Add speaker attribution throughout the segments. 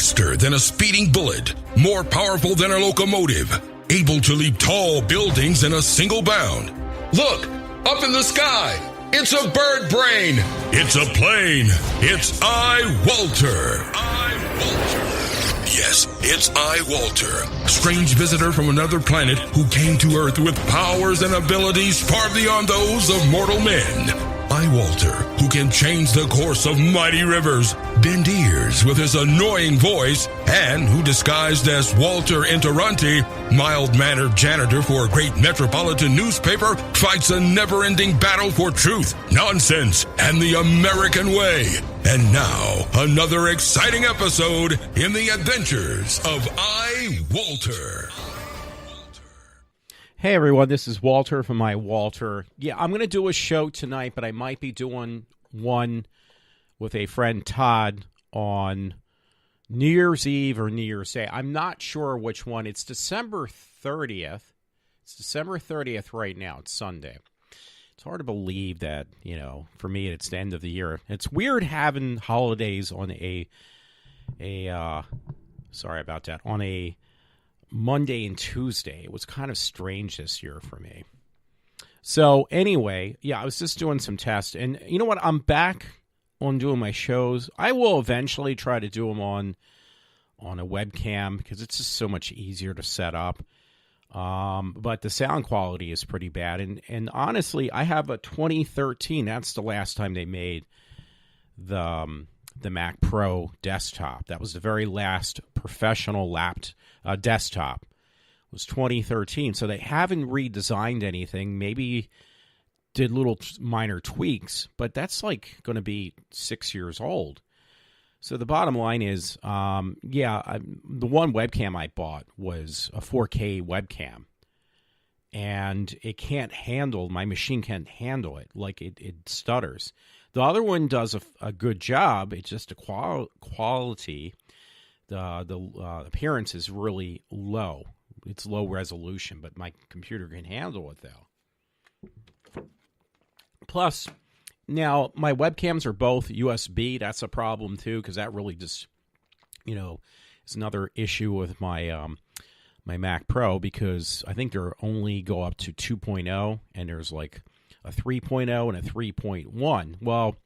Speaker 1: Faster than a speeding bullet, more powerful than a locomotive, able to leap tall buildings in a single bound. Look, up in the sky, it's a bird brain, it's a plane, it's iWalter. Yes, it's iWalter, strange visitor from another planet who came to Earth with powers and abilities far beyond those of mortal men. iWalter, who can change the course of mighty rivers, bend ears with his annoying voice, and who disguised as Walter Interranti, mild-mannered janitor for a great metropolitan newspaper, fights a never-ending battle for truth, nonsense, and the American way. And now, another exciting episode in the adventures of iWalter.
Speaker 2: Hey everyone, this is Walter from iWalter. Yeah, I'm going to do a show tonight, but I might be doing one with a friend Todd on New Year's Eve or New Year's Day. I'm not sure which one. It's December 30th. It's December 30th right now. It's Sunday. It's hard to believe that, for me it's the end of the year. It's weird having holidays on on a Monday and Tuesday. It was kind of strange this year for me. So anyway, I was just doing some tests. And you know what? I'm back on doing my shows. I will eventually try to do them on a webcam because it's just so much easier to set up. But the sound quality is pretty bad. And honestly, I have a 2013. That's the last time they made the Mac Pro desktop. That was the very last professional desktop. It was 2013. So they haven't redesigned anything. Maybe did little minor tweaks, but that's like going to be 6 years old. So the bottom line is, the one webcam I bought was a 4K webcam. And my machine can't handle it. Like it stutters. The other one does a good job. It's just the quality, the appearance is really low. It's low resolution, but my computer can handle it though. Plus, now my webcams are both USB. That's a problem too, because that really just, is another issue with my my Mac Pro, because I think they only go up to 2.0, and there's like a 3.0 and a 3.1. Well,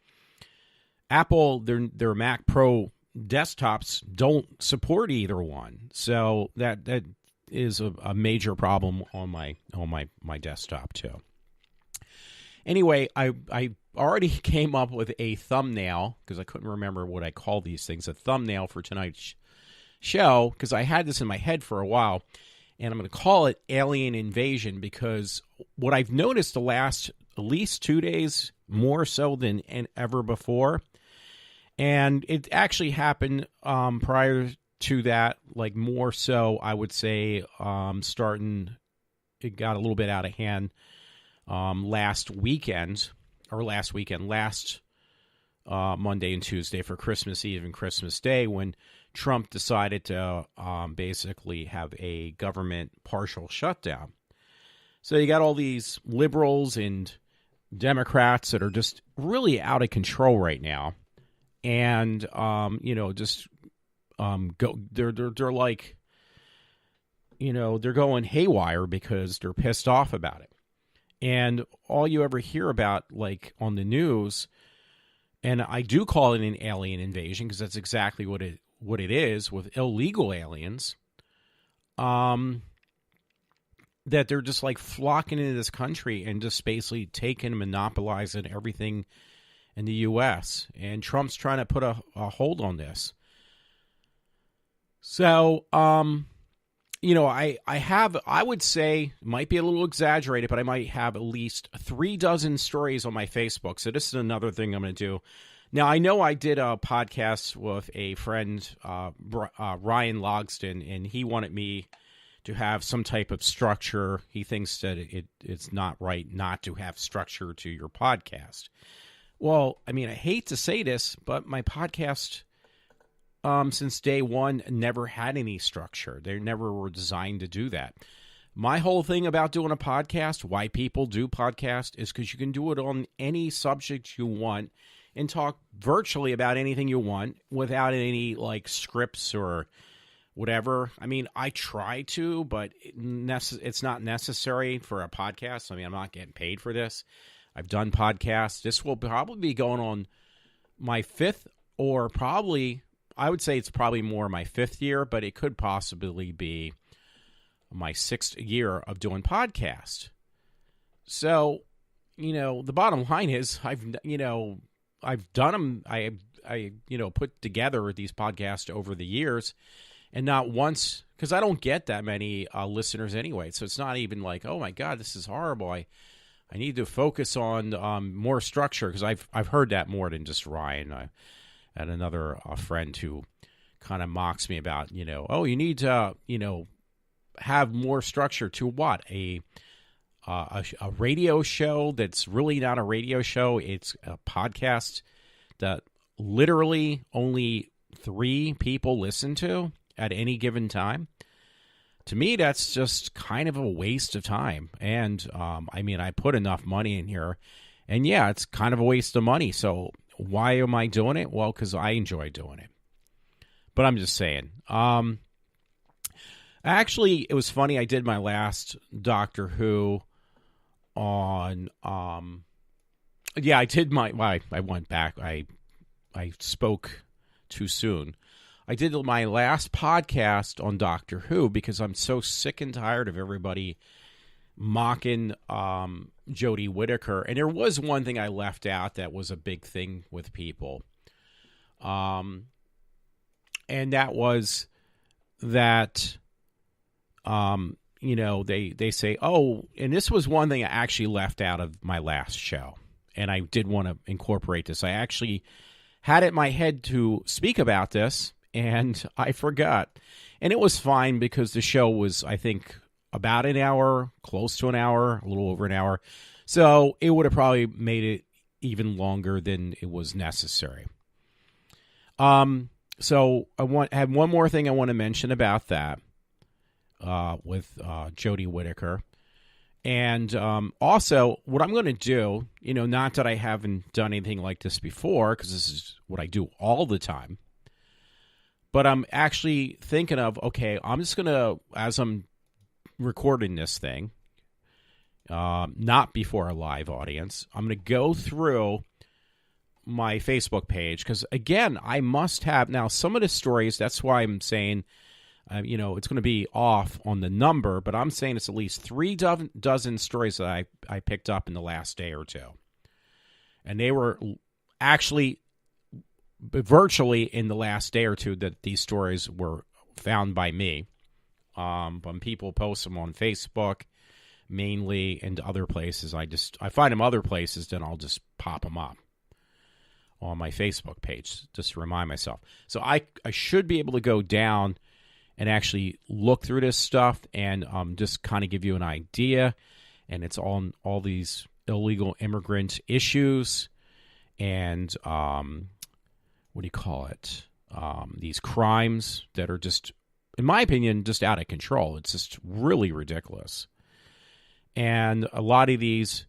Speaker 2: Apple, their Mac Pro desktops don't support either one. So that is a major problem on my desktop too. Anyway, I already came up with a thumbnail, because I couldn't remember what I call these things, a thumbnail for tonight's show, because I had this in my head for a while, and I'm going to call it Alien Invasion, because what I've noticed the last at least 2 days, more so than ever before, and it actually happened prior to that, like more so, I would say, it got a little bit out of hand last Monday and Tuesday for Christmas Eve and Christmas Day, when Trump decided to basically have a government partial shutdown. So you got all these liberals and Democrats that are just really out of control right now, and they're like, they're going haywire because they're pissed off about it. And all you ever hear about, like on the news, and I do call it an alien invasion because that's exactly what it is with illegal aliens, that they're just like flocking into this country and just basically taking and monopolizing everything in the U.S. And Trump's trying to put a hold on this. So, I would say, might be a little exaggerated, but I might have at least 36 stories on my Facebook. So this is another thing I'm going to do. Now, I know I did a podcast with a friend, Ryan Logston, and he wanted me to have some type of structure. He thinks that it's not right not to have structure to your podcast. Well, I mean, I hate to say this, but my podcast, since day one, never had any structure. They never were designed to do that. My whole thing about doing a podcast, why people do podcasts, is because you can do it on any subject you want, and talk virtually about anything you want without any like scripts or whatever. I mean, I try to, but it's not necessary for a podcast. I mean, I'm not getting paid for this. I've done podcasts. This will probably be going on my fifth, or probably, I would say it's probably more my fifth year, but it could possibly be my sixth year of doing podcasts. So, the bottom line is I've done them. I put together these podcasts over the years, and not once, because I don't get that many listeners anyway. So it's not even like, oh my God, this is horrible. I need to focus on more structure, because I've heard that more than just Ryan. I had another friend who kind of mocks me about, oh, you need to, have more structure to what? A radio show that's really not a radio show. It's a podcast that literally only 3 people listen to at any given time. To me, that's just kind of a waste of time. And, I put enough money in here. And, yeah, it's kind of a waste of money. So why am I doing it? Well, because I enjoy doing it. But I'm just saying. Actually, it was funny. I did my last Doctor Who on... I did I went back. I spoke too soon. I did my last podcast on Doctor Who because I'm so sick and tired of everybody mocking Jodie Whittaker. And there was one thing I left out that was a big thing with people. And that was that, they say, oh, and this was one thing I actually left out of my last show. And I did want to incorporate this. I actually had it in my head to speak about this, and I forgot. And it was fine because the show was, I think, about an hour, close to an hour, a little over an hour. So it would have probably made it even longer than it was necessary. So I had one more thing I want to mention about that with Jodie Whittaker. And also, what I'm going to do, not that I haven't done anything like this before, because this is what I do all the time, but I'm actually thinking of, okay, I'm just going to, as I'm recording this thing, not before a live audience, I'm going to go through my Facebook page, because, again, I must have, now, some of the stories, that's why I'm saying, it's going to be off on the number, but I'm saying it's at least 3 dozen stories that I picked up in the last day or two. And they were actually virtually in the last day or two that these stories were found by me. When people post them on Facebook, mainly, and other places, I find them other places, then I'll just pop them up on my Facebook page, just to remind myself. So I should be able to go down and actually look through this stuff and just kind of give you an idea. And it's on all these illegal immigrant issues and these crimes that are just, in my opinion, just out of control. It's just really ridiculous. And a lot of these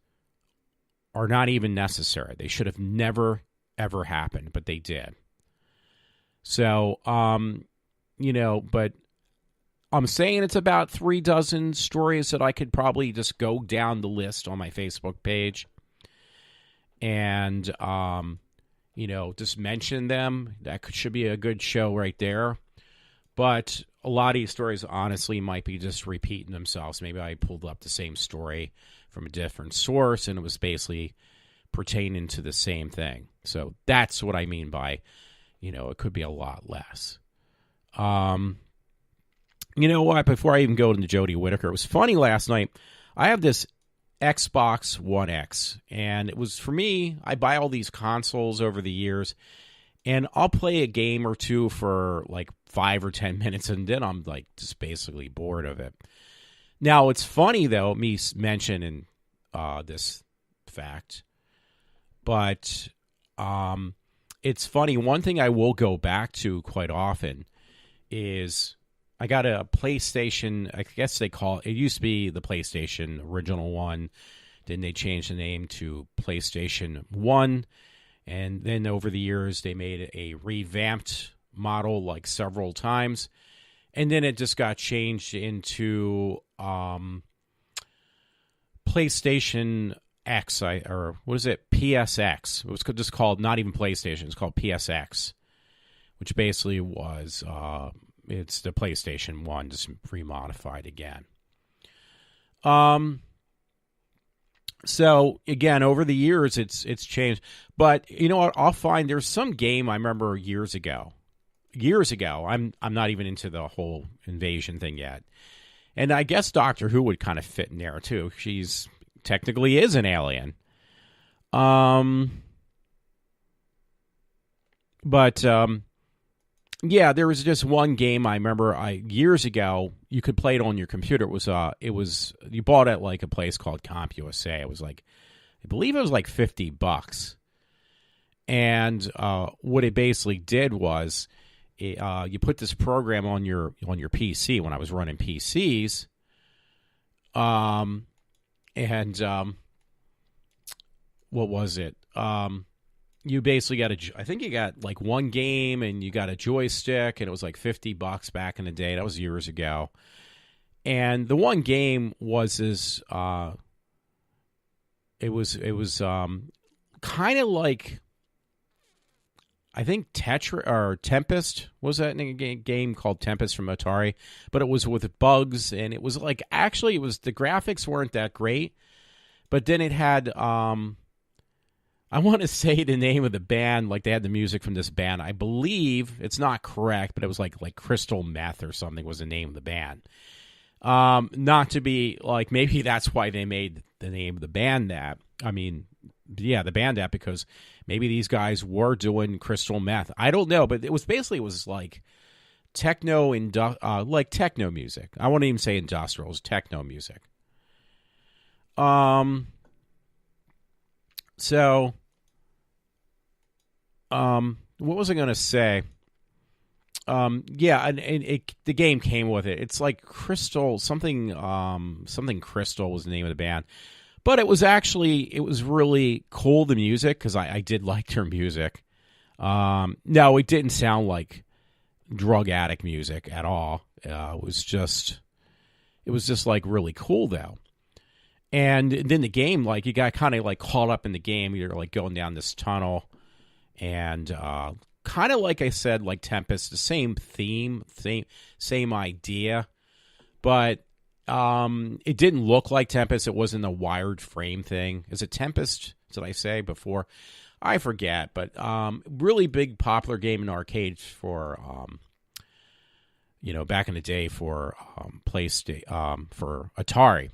Speaker 2: are not even necessary. They should have never, ever happened, but they did. So, but I'm saying it's about 3 dozen stories that I could probably just go down the list on my Facebook page and, just mention them. That should be a good show right there. But a lot of these stories, honestly, might be just repeating themselves. Maybe I pulled up the same story from a different source, and it was basically pertaining to the same thing. So that's what I mean by, it could be a lot less. You know what? Before I even go into Jodie Whittaker, it was funny last night. I have this Xbox One X, and it was, for me, I buy all these consoles over the years, and I'll play a game or two for like 5 or 10 minutes, and then I'm like just basically bored of it. Now, it's funny, though, me mentioning this fact, but it's funny. One thing I will go back to quite often is I got a PlayStation, I guess they call it used to be the PlayStation original one. Then they changed the name to PlayStation 1. And then over the years, they made a revamped model like several times. And then it just got changed into PlayStation X, or what is it? PSX. It was just called, not even PlayStation, it's called PSX, which basically was, it's the PlayStation 1 just remodified again. So again, over the years, it's changed. But you know what? I'll find there's some game I remember years ago. I'm not even into the whole invasion thing yet. And I guess Doctor Who would kind of fit in there too. She's technically is an alien. Yeah, there was just one game I remember years ago. You could play it on your computer. It was you bought it at like a place called CompUSA. It was like, I believe it was like $50. And what it basically did was, you put this program on your PC when I was running PCs, what was it? You basically I think you got like one game and you got a joystick, and it was like $50 back in the day. That was years ago. And the one game was this, it was kind of like, I think Tempest was that game called Tempest from Atari, but it was with bugs, and it was like, actually, the graphics weren't that great, but then it had, I want to say the name of the band, like they had the music from this band. I believe it's not correct, but it was like Crystal Meth or something was the name of the band. Not to be like, maybe that's why they made the name of the band that. I mean, yeah, the band that, because maybe these guys were doing crystal meth. I don't know, but it was like techno music. I won't even say industrial. It was techno music. So, what was I going to say? Yeah, and the game came with it. It's like Crystal, something Crystal was the name of the band. But it was really cool, the music, because I did like their music. No, it didn't sound like drug addict music at all. It was just like really cool, though. And then the game, like, you got kind of like caught up in the game. You're like going down this tunnel, and kind of like I said, like Tempest, the same theme, same idea, but it didn't look like Tempest. It wasn't a wired frame thing. Is it Tempest? Did I say before? I forget, but really big popular game in arcades for back in the day for PlayStation, for Atari.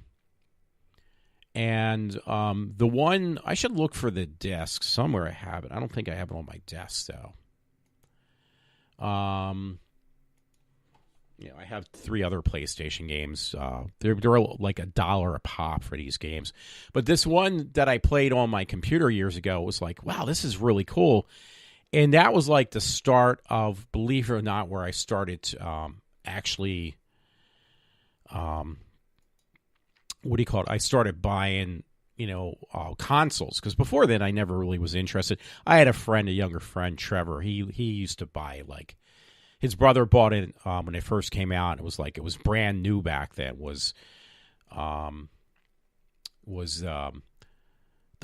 Speaker 2: And the one, I should look for the disc somewhere. I have it. I don't think I have it on my desk though. I have 3 other PlayStation games. They're like $1 a pop for these games. But this one that I played on my computer years ago was like, wow, this is really cool. And that was like the start of, believe it or not, where I started actually, what do you call it? I started buying, consoles. Because before then, I never really was interested. I had a younger friend, Trevor. He used to buy, like, his brother bought it when it first came out. It was brand new back then. Was the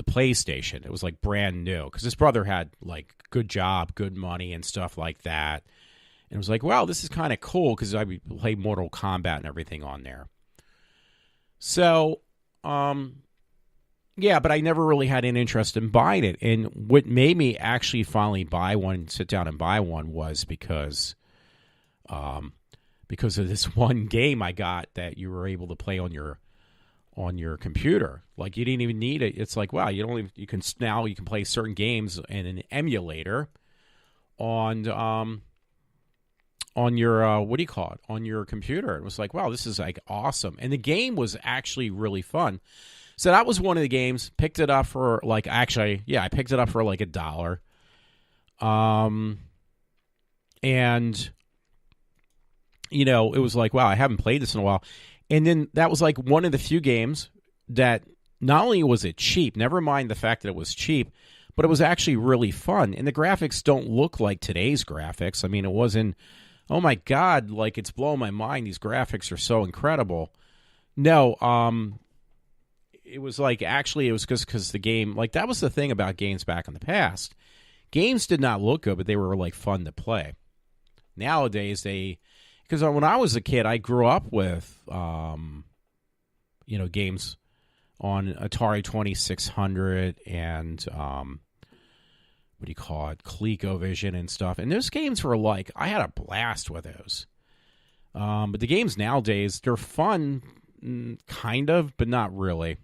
Speaker 2: PlayStation. It was like brand new because his brother had like good job, good money, and stuff like that. And it was like, wow, this is kind of cool because I would play Mortal Kombat and everything on there. So, yeah, but I never really had an interest in buying it. And what made me actually finally sit down and buy one, was because of this one game I got that you were able to play on your computer. Like, you didn't even need it. It's like, wow, you can play certain games in an emulator on your what do you call it, on your computer. It was like, wow, this is like awesome. And the game was actually really fun. So that was one of the games. Picked it up for like, actually, yeah, I picked it up for like $1. And it was like, wow, I haven't played this in a while. And then that was like one of the few games that not only was it cheap, never mind the fact that it was cheap, but it was actually really fun. And the graphics don't look like today's graphics. I mean, it wasn't, oh my God, like it's blowing my mind. These graphics are so incredible. No, it was like, actually, it was just because the game, like that was the thing about games back in the past. Games did not look good, but they were like fun to play. Nowadays, because when I was a kid, I grew up with, games on Atari 2600 and, ColecoVision and stuff. And those games were like, I had a blast with those. But the games nowadays, they're fun, kind of, but not really.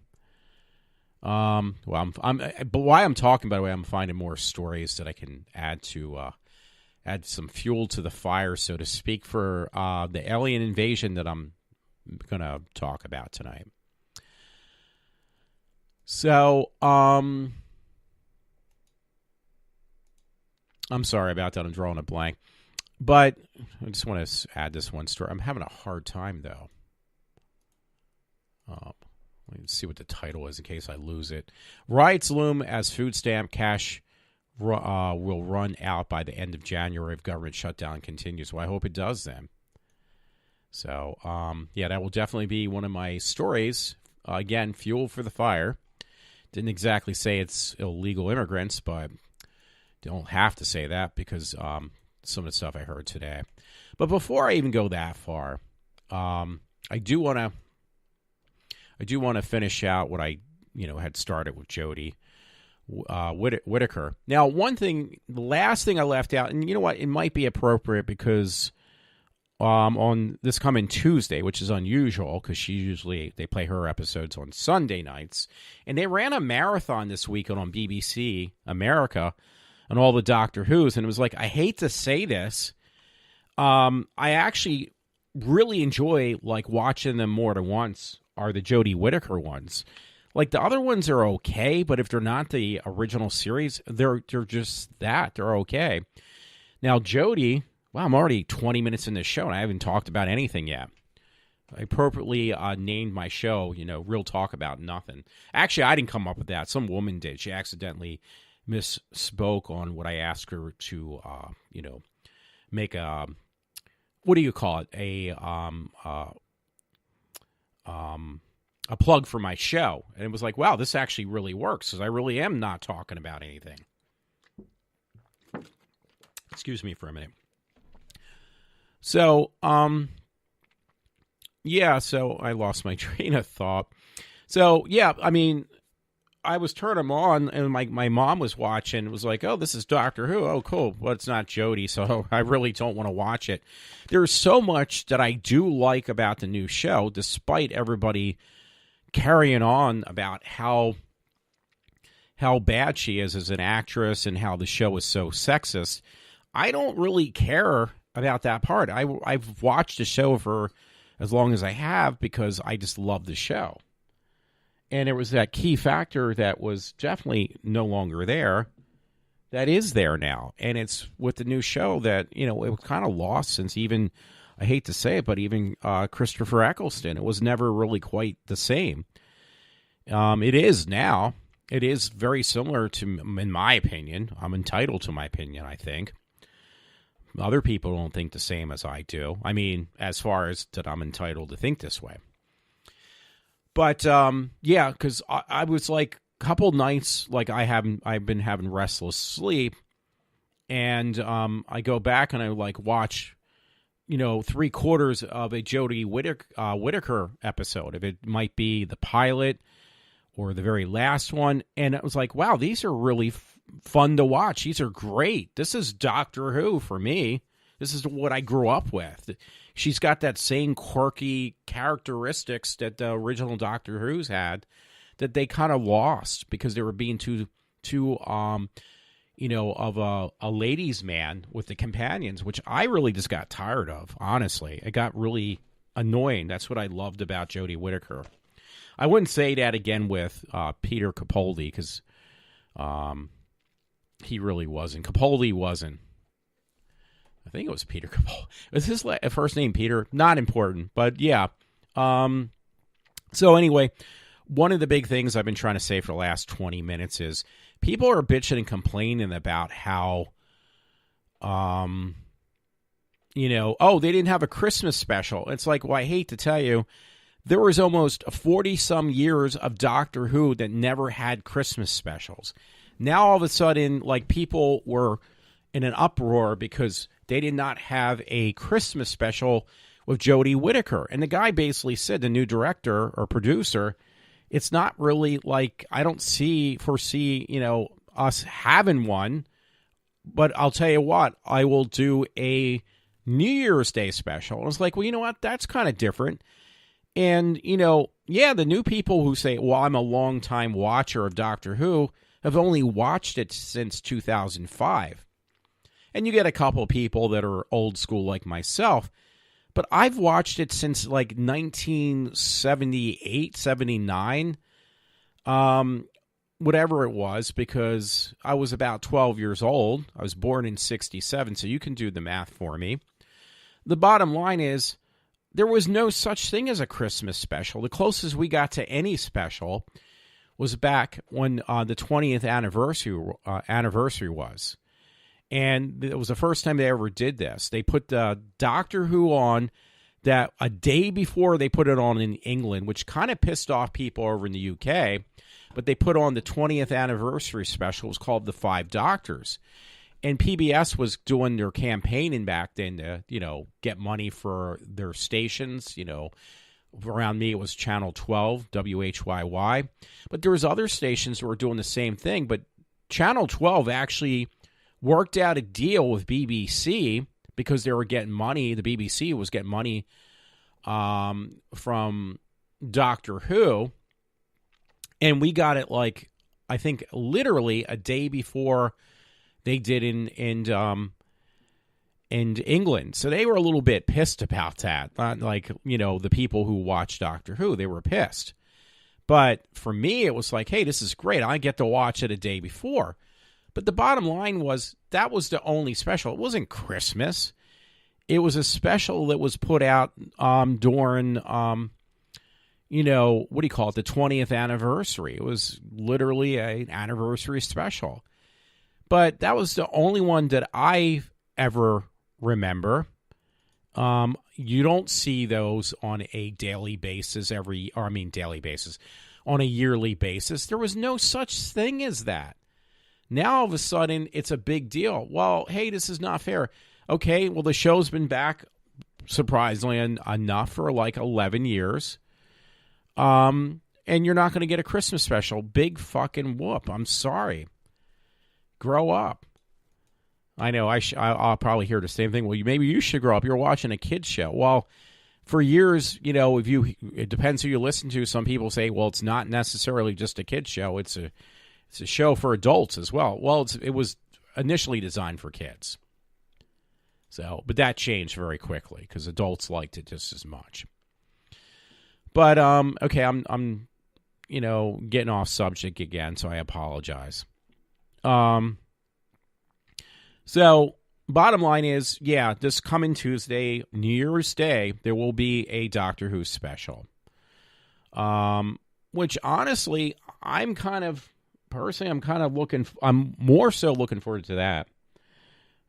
Speaker 2: But why I'm talking, by the way, I'm finding more stories that I can add some fuel to the fire, so to speak, for the alien invasion that I'm going to talk about tonight. So, I'm sorry about that. I'm drawing a blank. But I just want to add this one story. I'm having a hard time, though. Let me see what the title is in case I lose it. Riots loom as food stamp cash will run out by the end of January if government shutdown continues. Well, I hope it does then. So, that will definitely be one of my stories. Again, fuel for the fire. Didn't exactly say it's illegal immigrants, but don't have to say that because some of the stuff I heard today. But before I even go that far, I do want to finish out what I had started with Jody Whittaker. Now, the last thing I left out, and you know what, it might be appropriate because on this coming Tuesday, which is unusual because they play her episodes on Sunday nights, and they ran a marathon this weekend on BBC America on all the Doctor Who's, and it was like, I hate to say this, I actually really enjoy like watching them more than once. Are the Jodie Whittaker ones. Like the other ones are okay, but if they're not the original series, they're just that. They're okay. Now, Jodie, wow, I'm already 20 minutes in this show, and I haven't talked about anything yet. I appropriately named my show, Real Talk About Nothing. Actually, I didn't come up with that. Some woman did. She accidentally misspoke on what I asked her to, make a, what do you call it? A plug for my show. And it was like, wow, this actually really works because I really am not talking about anything. Excuse me for a minute. So, so I lost my train of thought. So, yeah, I mean, I was turning them on, and my mom was watching. It was like, oh, this is Doctor Who. Oh, cool. Well, it's not Jodie, so I really don't want to watch it. There's so much that I do like about the new show, despite everybody carrying on about how bad she is as an actress and how the show is so sexist. I don't really care about that part. I've watched the show for as long as I have because I just love the show. And there was that key factor that was definitely no longer there that is there now. And it's with the new show that, it was kind of lost since even, I hate to say it, but even Christopher Eccleston. It was never really quite the same. It is now. It is very similar to, in my opinion. I'm entitled to my opinion, I think. Other people don't think the same as I do. I mean, as far as that I'm entitled to think this way. But, because I was like a couple nights, like I've been having restless sleep. And I go back and I like watch, 3/4 of a Jodie Whittaker episode. If it might be the pilot or the very last one. And it was like, wow, these are really fun to watch. These are great. This is Doctor Who for me. This is what I grew up with. She's got that same quirky characteristics that the original Doctor Who's had that they kind of lost because they were being too of a ladies' man with the companions, which I really just got tired of, honestly. It got really annoying. That's what I loved about Jodie Whittaker. I wouldn't say that again with Peter Capaldi because he really wasn't. Capaldi wasn't. I think it was Peter Capaldi. Was his first name Peter? Not important, but yeah. So anyway, one of the big things I've been trying to say for the last 20 minutes is people are bitching and complaining about how, oh, they didn't have a Christmas special. It's like, well, I hate to tell you, there was almost 40-some years of Doctor Who that never had Christmas specials. Now, all of a sudden, like, people were in an uproar because they did not have a Christmas special with Jodie Whittaker. And the guy basically said, the new director or producer, it's not really like, I don't foresee, us having one. But I'll tell you what, I will do a New Year's Day special. And it's like, well, you know what? That's kind of different. And, the new people who say, well, I'm a long-time watcher of Doctor Who, have only watched it since 2005. And you get a couple of people that are old school like myself. But I've watched it since like 1978, 79, whatever it was, because I was about 12 years old. I was born in 67, so you can do the math for me. The bottom line is, there was no such thing as a Christmas special. The closest we got to any special was back when the 20th anniversary was. And it was the first time they ever did this. They put Doctor Who on that a day before they put it on in England, which kind of pissed off people over in the UK. But they put on the 20th anniversary special. It was called The Five Doctors. And PBS was doing their campaigning back then to, get money for their stations. Around me, it was Channel 12, WHYY. But there was other stations that were doing the same thing. But Channel 12 actually worked out a deal with BBC because they were getting money. The BBC was getting money from Doctor Who. And we got it like, I think, literally a day before they did in England. So they were a little bit pissed about that. Not like, the people who watch Doctor Who, they were pissed. But for me, it was like, hey, this is great. I get to watch it a day before. But the bottom line was, that was the only special. It wasn't Christmas. It was a special that was put out during, what do you call it, the 20th anniversary. It was literally an anniversary special. But that was the only one that I ever remember. You don't see those on a daily basis on a yearly basis. There was no such thing as that. Now, all of a sudden, it's a big deal. Well, hey, this is not fair. Okay, well, the show's been back, surprisingly enough, for like 11 years. And you're not going to get a Christmas special. Big fucking whoop. I'm sorry. Grow up. I know I'll probably hear the same thing. Well, maybe you should grow up. You're watching a kid's show. Well, for years, it depends who you listen to. Some people say, well, it's not necessarily just a kid's show. It's a show for adults as well. Well, it was initially designed for kids. So, but that changed very quickly because adults liked it just as much. But okay, I'm getting off subject again, so I apologize. So bottom line is, yeah, this coming Tuesday, New Year's Day, there will be a Doctor Who special. Which honestly, I'm more so looking forward to that.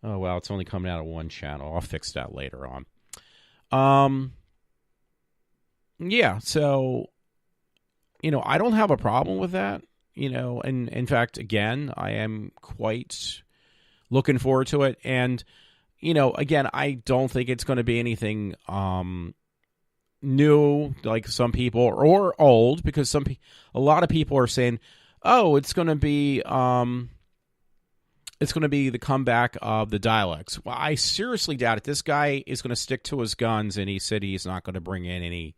Speaker 2: Oh, well, it's only coming out of one channel. I'll fix that later on. Yeah, so, I don't have a problem with that. And in fact, again, I am quite looking forward to it. And, again, I don't think it's going to be anything new, like some people, or old, because a lot of people are saying, oh, it's going to be the comeback of the Daleks. Well, I seriously doubt it. This guy is going to stick to his guns, and he said he's not going to bring in any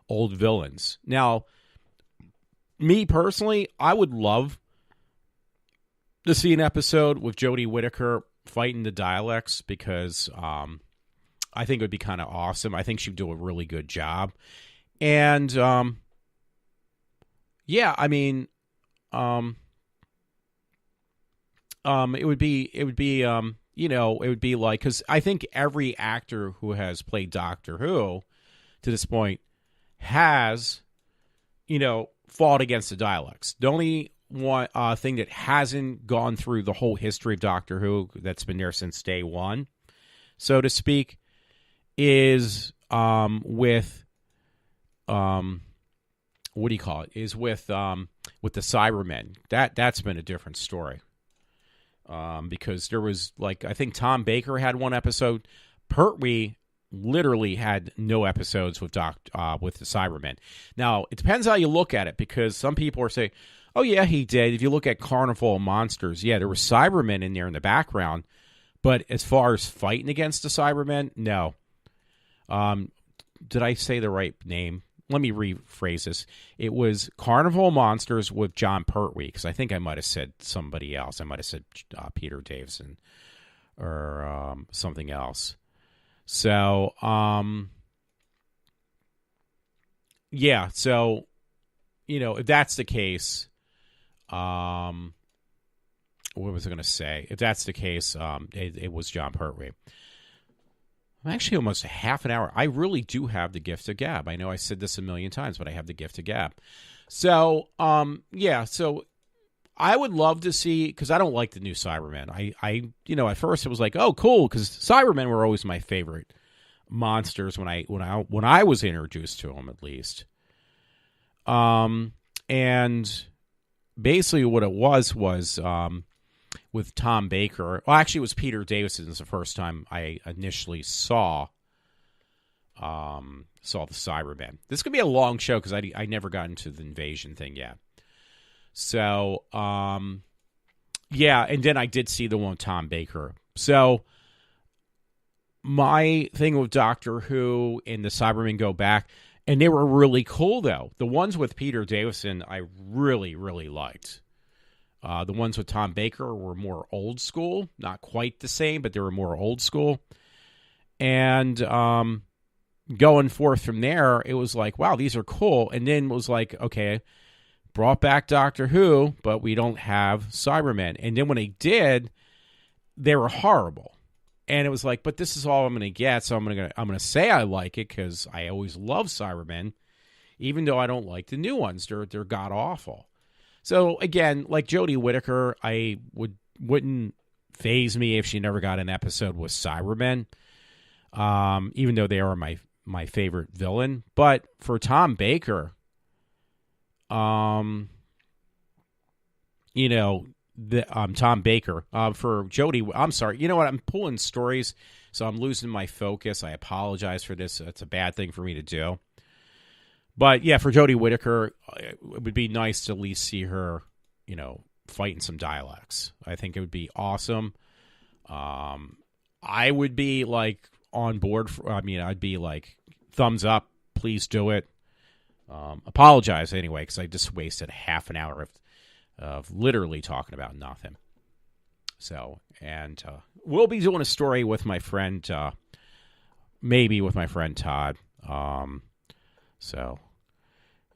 Speaker 2: old villains. Now, me personally, I would love to see an episode with Jodie Whittaker fighting the Daleks because I think it would be kind of awesome. I think she'd do a really good job. And, yeah, I mean, it would be like, because I think every actor who has played Doctor Who to this point has, fought against the Daleks. The only one thing that hasn't gone through the whole history of Doctor Who that's been there since day one, so to speak, is with what do you call it? Is with the Cybermen. That's been a different story. Because there was, like, I think Tom Baker had one episode. Pertwee literally had no episodes with the Cybermen. Now, it depends how you look at it, because some people are saying, oh, yeah, he did. If you look at Carnival of Monsters, yeah, there were Cybermen in there in the background. But as far as fighting against the Cybermen, no. Did I say the right name? Let me rephrase this. It was Carnival of Monsters with John Pertwee, because I think I might have said somebody else. I might have said Peter Davison or something else. So, yeah. So, if that's the case, what was I going to say? If that's the case, it was John Pertwee. I'm actually almost a half an hour. I really do have the gift of gab. I know I said this a million times, but I have the gift of gab. So, yeah. So I would love to see, because I don't like the new Cybermen. I at first it was like, oh, cool, because Cybermen were always my favorite monsters when I was introduced to them, at least. And basically what it was with Tom Baker. Well, actually, it was Peter Davison. It was the first time I initially saw the Cybermen. This could be a long show because I never got into the invasion thing yet. So, yeah, and then I did see the one with Tom Baker. So, my thing with Doctor Who and the Cybermen go back, and they were really cool, though. The ones with Peter Davison, I really, really liked. The ones with Tom Baker were more old school, not quite the same, but they were more old school. And going forth from there, it was like, wow, these are cool. And then it was like, okay, brought back Doctor Who, but we don't have Cybermen. And then when they did, they were horrible. And it was like, but this is all I'm going to get, so I'm going to say I like it because I always love Cybermen, even though I don't like the new ones. They're god awful. So, again, like Jodie Whittaker, I wouldn't faze me if she never got an episode with Cybermen, even though they are my favorite villain. But for Tom Baker, Tom Baker, for Jodie, I'm sorry. You know what? I'm pulling stories, so I'm losing my focus. I apologize for this. It's a bad thing for me to do. But, yeah, for Jodie Whittaker, it would be nice to at least see her, fighting some dialects. I think it would be awesome. I would be, like, on board. I'd be, like, thumbs up. Please do it. Apologize, anyway, because I just wasted half an hour of literally talking about nothing. So, and we'll be doing a story with my friend, maybe with my friend Todd.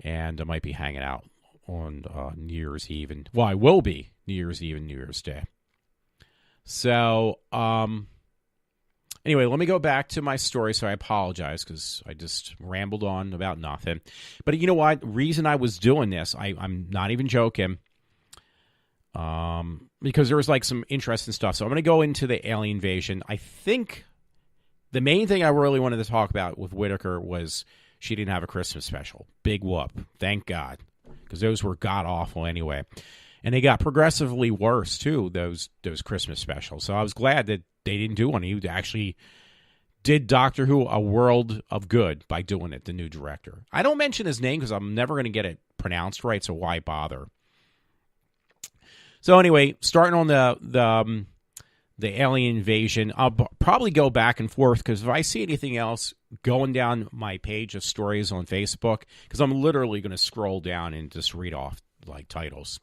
Speaker 2: And I might be hanging out on New Year's Eve. I will be New Year's Eve and New Year's Day. So, anyway, let me go back to my story. So I apologize because I just rambled on about nothing. But you know what? Reason I was doing this, I'm not even joking, because there was like some interesting stuff. So I'm going to go into the alien invasion. I think the main thing I really wanted to talk about with Whittaker was she didn't have a Christmas special. Big whoop. Thank God. Because those were god-awful anyway. And they got progressively worse, too, those Christmas specials. So I was glad that they didn't do one. He actually did Doctor Who a world of good by doing it, the new director. I don't mention his name because I'm never going to get it pronounced right, so why bother? So anyway, starting on the alien invasion, I'll probably go back and forth because if I see anything else going down my page of stories on Facebook, because I'm literally going to scroll down and just read off like titles,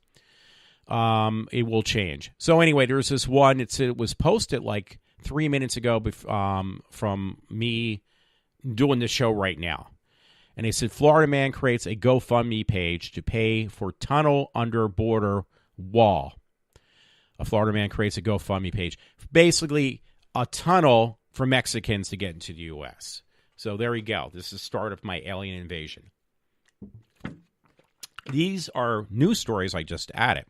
Speaker 2: it will change. So anyway, there's this one. It was posted like 3 minutes ago from me doing the show right now. And they said, Florida man creates a GoFundMe page to pay for tunnel under border wall. A Florida man creates a GoFundMe page. Basically, a tunnel for Mexicans to get into the U.S. So there you go. This is the start of my alien invasion. These are news stories I just added.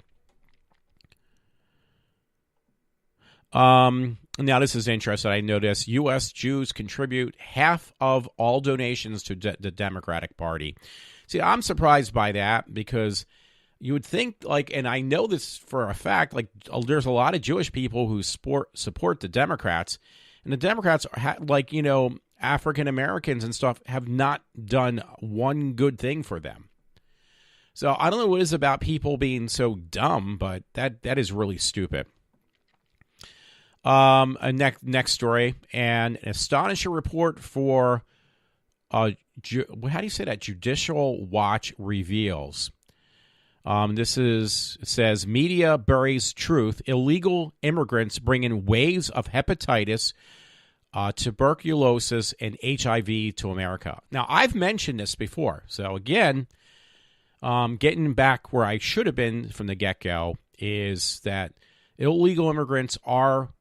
Speaker 2: Now, this is interesting. I noticed U.S. Jews contribute half of all donations to the Democratic Party. See, I'm surprised by that because you would think, like, and I know this for a fact, like, there's a lot of Jewish people who support the Democrats, and the Democrats, like, you know, African Americans and stuff have not done one good thing for them. So I don't know what it is about people being so dumb, but that is really stupid. A next story, and an astonishing report for how do you say that? Judicial Watch reveals. It says media buries truth. Illegal immigrants bring in waves of hepatitis, tuberculosis, and HIV to America. Now, I've mentioned this before. So again, getting back where I should have been from the get-go is that illegal immigrants are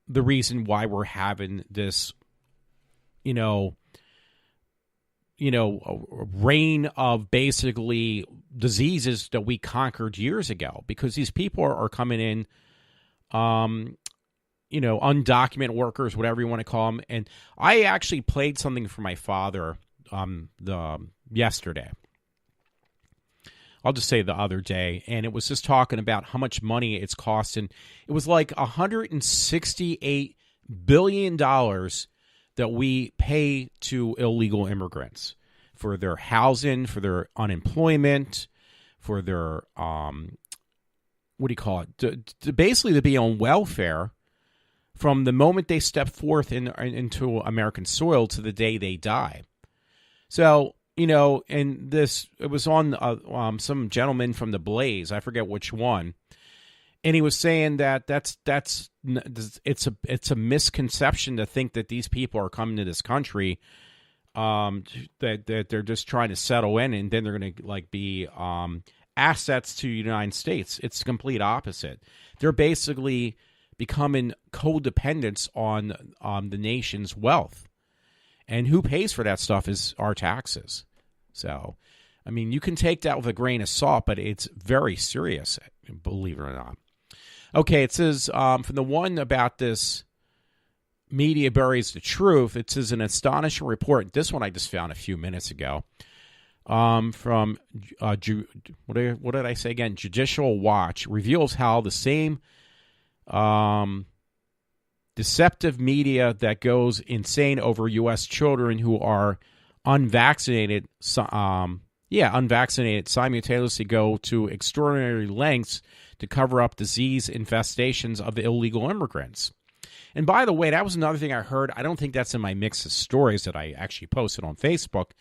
Speaker 2: the reason why we're having this, reign of basically diseases that we conquered years ago, because these people are coming in, undocumented workers, whatever you want to call them. And I actually played something for my father yesterday. I'll just say the other day, and it was just talking about how much money it's costing. It was like $168 billion that we pay to illegal immigrants for their housing, for their unemployment, for their, basically to be on welfare from the moment they step forth into American soil to the day they die. So, and it was on some gentleman from the Blaze, I forget which one, and he was saying that it's a misconception to think that these people are coming to this country, that they're just trying to settle in and then they're going to be assets to the United States. It's the complete opposite. They're basically becoming codependents on the nation's wealth. And who pays for that stuff is our taxes. So, I mean, you can take that with a grain of salt, but it's very serious, believe it or not. Okay, it says from the one about this media buries the truth, it says an astonishing report. This one I just found a few minutes ago. From, what did I say again? Judicial Watch reveals how the same deceptive media that goes insane over U.S. children who are unvaccinated simultaneously go to extraordinary lengths to cover up disease infestations of illegal immigrants. And by the way, that was another thing I heard. I don't think that's in my mix of stories that I actually posted on Facebook,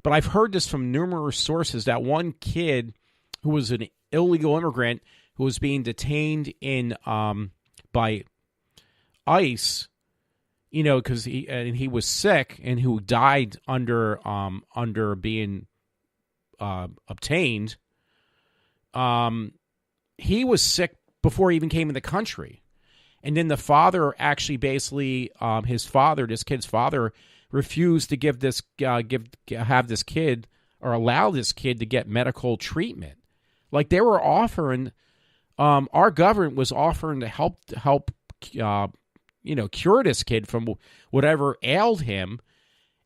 Speaker 2: but I've heard this from numerous sources that one kid who was an illegal immigrant who was being detained in by ICE, because he was sick and who died under being obtained. He was sick before he even came in the country, and then the father actually basically this kid's father refused to have this kid or allow this kid to get medical treatment. Like they were offering, our government was offering to help. Cure this kid from whatever ailed him,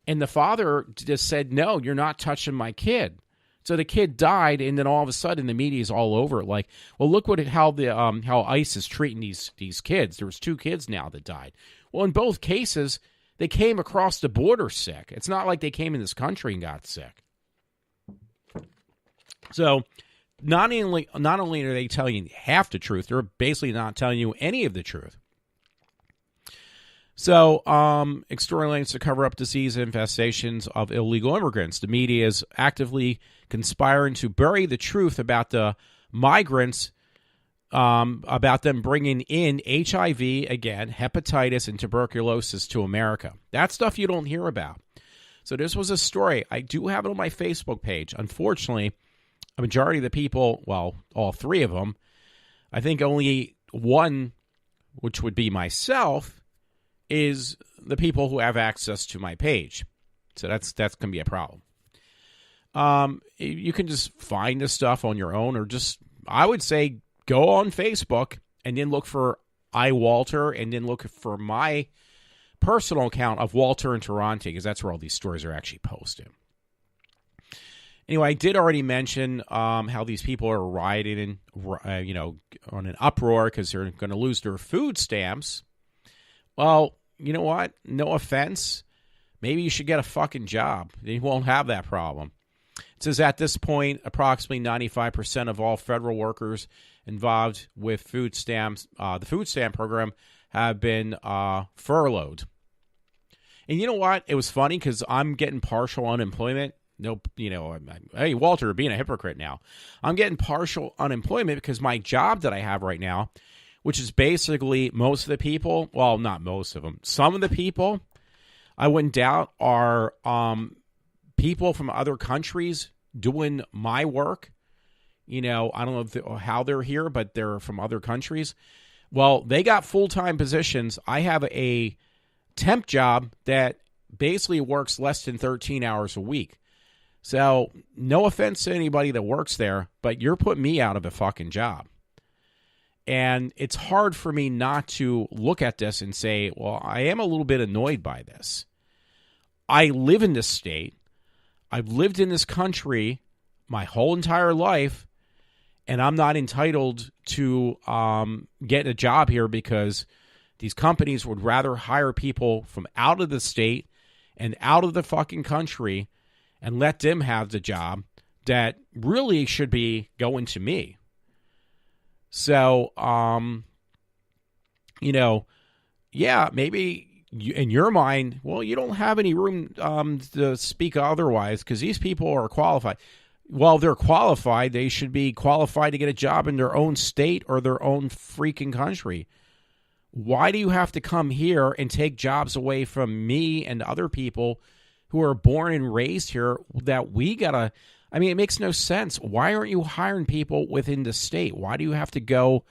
Speaker 2: and the father just said, "No, you're not touching my kid." So the kid died, and then all of a sudden the media is all over it. Like, well, look how ICE is treating these kids. There was 2 kids now that died. Well, in both cases, they came across the border sick. It's not like they came in this country and got sick. So not only are they telling you half the truth, they're basically not telling you any of the truth. So, extraordinary lengths to cover up disease infestations of illegal immigrants. The media is actively conspiring to bury the truth about the migrants, about them bringing in HIV, again, hepatitis, and tuberculosis to America. That's stuff you don't hear about. So this was a story. I do have it on my Facebook page. Unfortunately, a majority of the people, well, all 3 of them, I think only one, which would be myself, is the people who have access to my page. So that's going to be a problem. You can just find this stuff on your own, or just, I would say, go on Facebook and then look for iWalter, and then look for my personal account of Walter in Toronto, because that's where all these stories are actually posted. Anyway, I did already mention how these people are rioting and, on an uproar because they're going to lose their food stamps. Well, you know what? No offense. Maybe you should get a fucking job. You won't have that problem. It says at this point, approximately 95% of all federal workers involved with food stamps, the food stamp program, have been furloughed. And you know what? It was funny because I'm getting partial unemployment. Hey, Walter, being a hypocrite now. I'm getting partial unemployment because my job that I have right now, which is basically most of the people, well, not most of them, some of the people, I wouldn't doubt, are people from other countries doing my work. I don't know how they're here, but they're from other countries. Well, they got full-time positions. I have a temp job that basically works less than 13 hours a week. So, no offense to anybody that works there, but you're putting me out of a fucking job. And it's hard for me not to look at this and say, well, I am a little bit annoyed by this. I live in this state. I've lived in this country my whole entire life, and I'm not entitled to get a job here because these companies would rather hire people from out of the state and out of the fucking country and let them have the job that really should be going to me. So, maybe in your mind, well, you don't have any room to speak otherwise because these people are qualified. Well, they're qualified. They should be qualified to get a job in their own state or their own freaking country. Why do you have to come here and take jobs away from me and other people who are born and raised here that we gotta? I mean, it makes no sense. Why aren't you hiring people within the state? Why do you have to go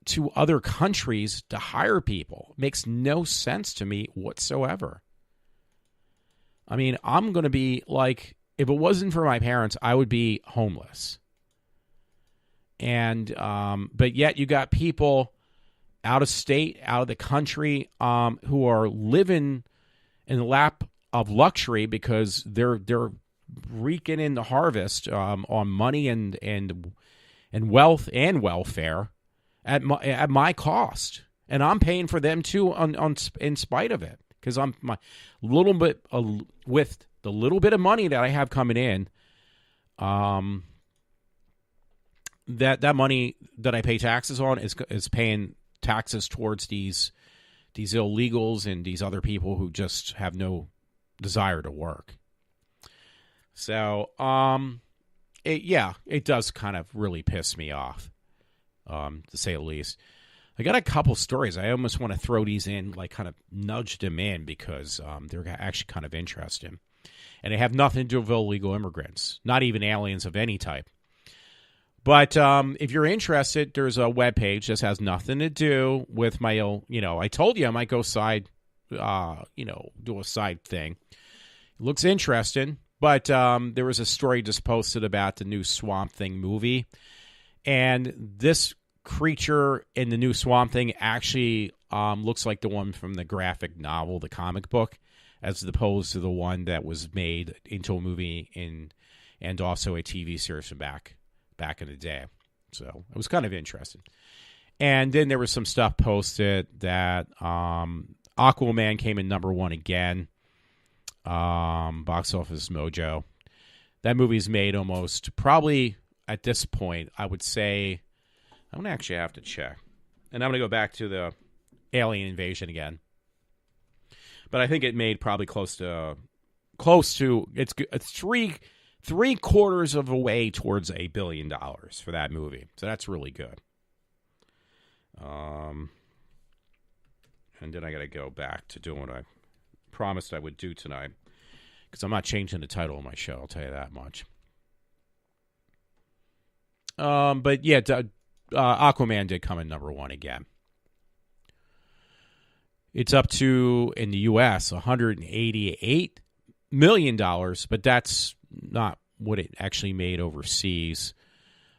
Speaker 2: to other countries to hire people? It makes no sense to me whatsoever. I mean, I'm going to be like, if it wasn't for my parents, I would be homeless. And, but yet you got people out of state, out of the country, who are living in the lap of luxury because they're reeking in the harvest on money and wealth and welfare at my cost, and I'm paying for them too in spite of it because I'm with the little bit of money that I have coming in, that money that I pay taxes on is paying taxes towards these illegals and these other people who just have no desire to work. So, it does kind of really piss me off, to say the least. I got a couple stories. I almost want to throw these in, like kind of nudge them in because they're actually kind of interesting. And they have nothing to do with illegal immigrants, not even aliens of any type. But if you're interested, there's a webpage that has nothing to do with my, I told you I might go do a side thing. It looks interesting. But there was a story just posted about the new Swamp Thing movie. And this creature in the new Swamp Thing actually looks like the one from the graphic novel, the comic book, as opposed to the one that was made into a movie and also a TV series from back in the day. So it was kind of interesting. And then there was some stuff posted that Aquaman came in number 1 again. Box Office Mojo. That movie's made almost, probably at this point, I would say, I'm going to actually have to check. And I'm going to go back to the alien invasion again. But I think it made probably close to it's three quarters of a way towards $1 billion for that movie. So that's really good. And then I got to go back to doing what I promised I would do tonight, because I'm not changing the title of my show, I'll tell you that much. But yeah, Aquaman did come in number 1 again. It's up to, in the U.S., $188 million, but that's not what it actually made overseas.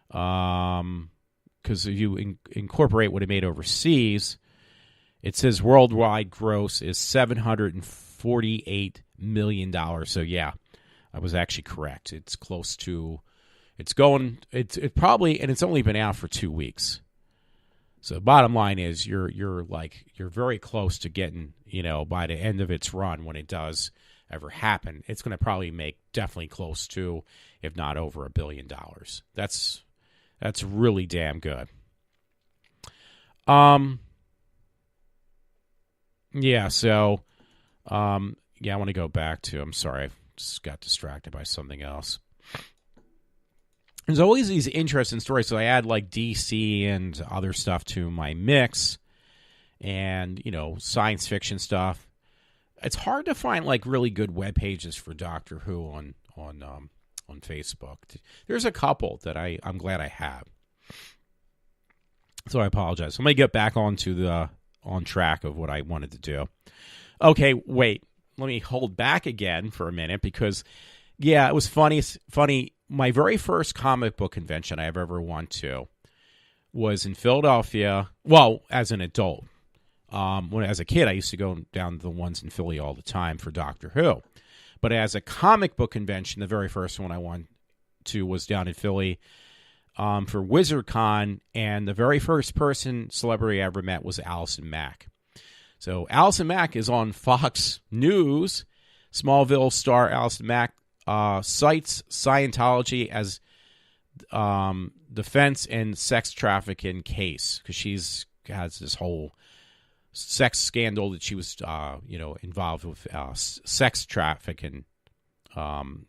Speaker 2: Because if you incorporate what it made overseas, it says worldwide gross is $748 million. So yeah, I was actually correct. It's close to, it's probably, and it's only been out for 2 weeks. So the bottom line is you're very close to getting, by the end of its run, when it does ever happen, it's going to probably make definitely close to, if not over $1 billion. That's really damn good. Yeah, so, I want to go back to, I'm sorry, I just got distracted by something else. There's always these interesting stories, so I add like DC and other stuff to my mix, and, science fiction stuff. It's hard to find like really good web pages for Doctor Who on Facebook. There's a couple that I'm glad I have. So I apologize. I'm going to get back on track of what I wanted to do. Okay, wait. Let me hold back again for a minute because, yeah, it was funny. My very first comic book convention I've ever went to was in Philadelphia. Well, as an adult. As a kid, I used to go down to the ones in Philly all the time for Doctor Who. But as a comic book convention, the very first one I went to was down in Philly for WizardCon, and the very first celebrity I ever met was Allison Mack. So Allison Mack is on Fox News. Smallville star Allison Mack cites Scientology as defense and sex trafficking case because she's has this whole sex scandal that she was, involved with sex trafficking,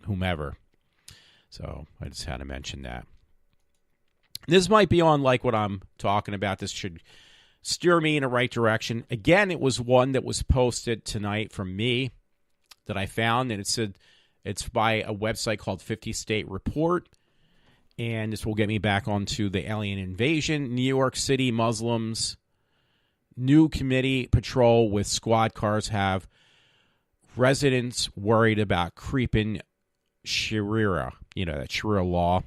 Speaker 2: whomever. So I just had to mention that. This might be on like what I'm talking about. This should steer me in the right direction. Again, it was one that was posted tonight from me that I found, and it said it's by a website called 50 State Report, and this will get me back onto the alien invasion. New York City Muslims, new committee patrol with squad cars have residents worried about creeping Sharia, that Sharia law.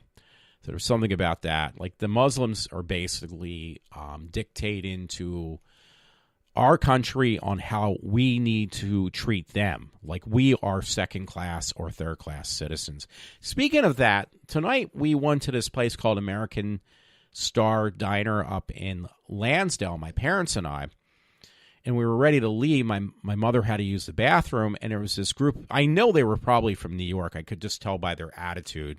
Speaker 2: So there's something about that. Like the Muslims are basically dictating to our country on how we need to treat them. Like we are second-class or third-class citizens. Speaking of that, tonight we went to this place called American Star Diner up in Lansdale, my parents and I. And we were ready to leave. My mother had to use the bathroom, and there was this group. I know they were probably from New York. I could just tell by their attitude.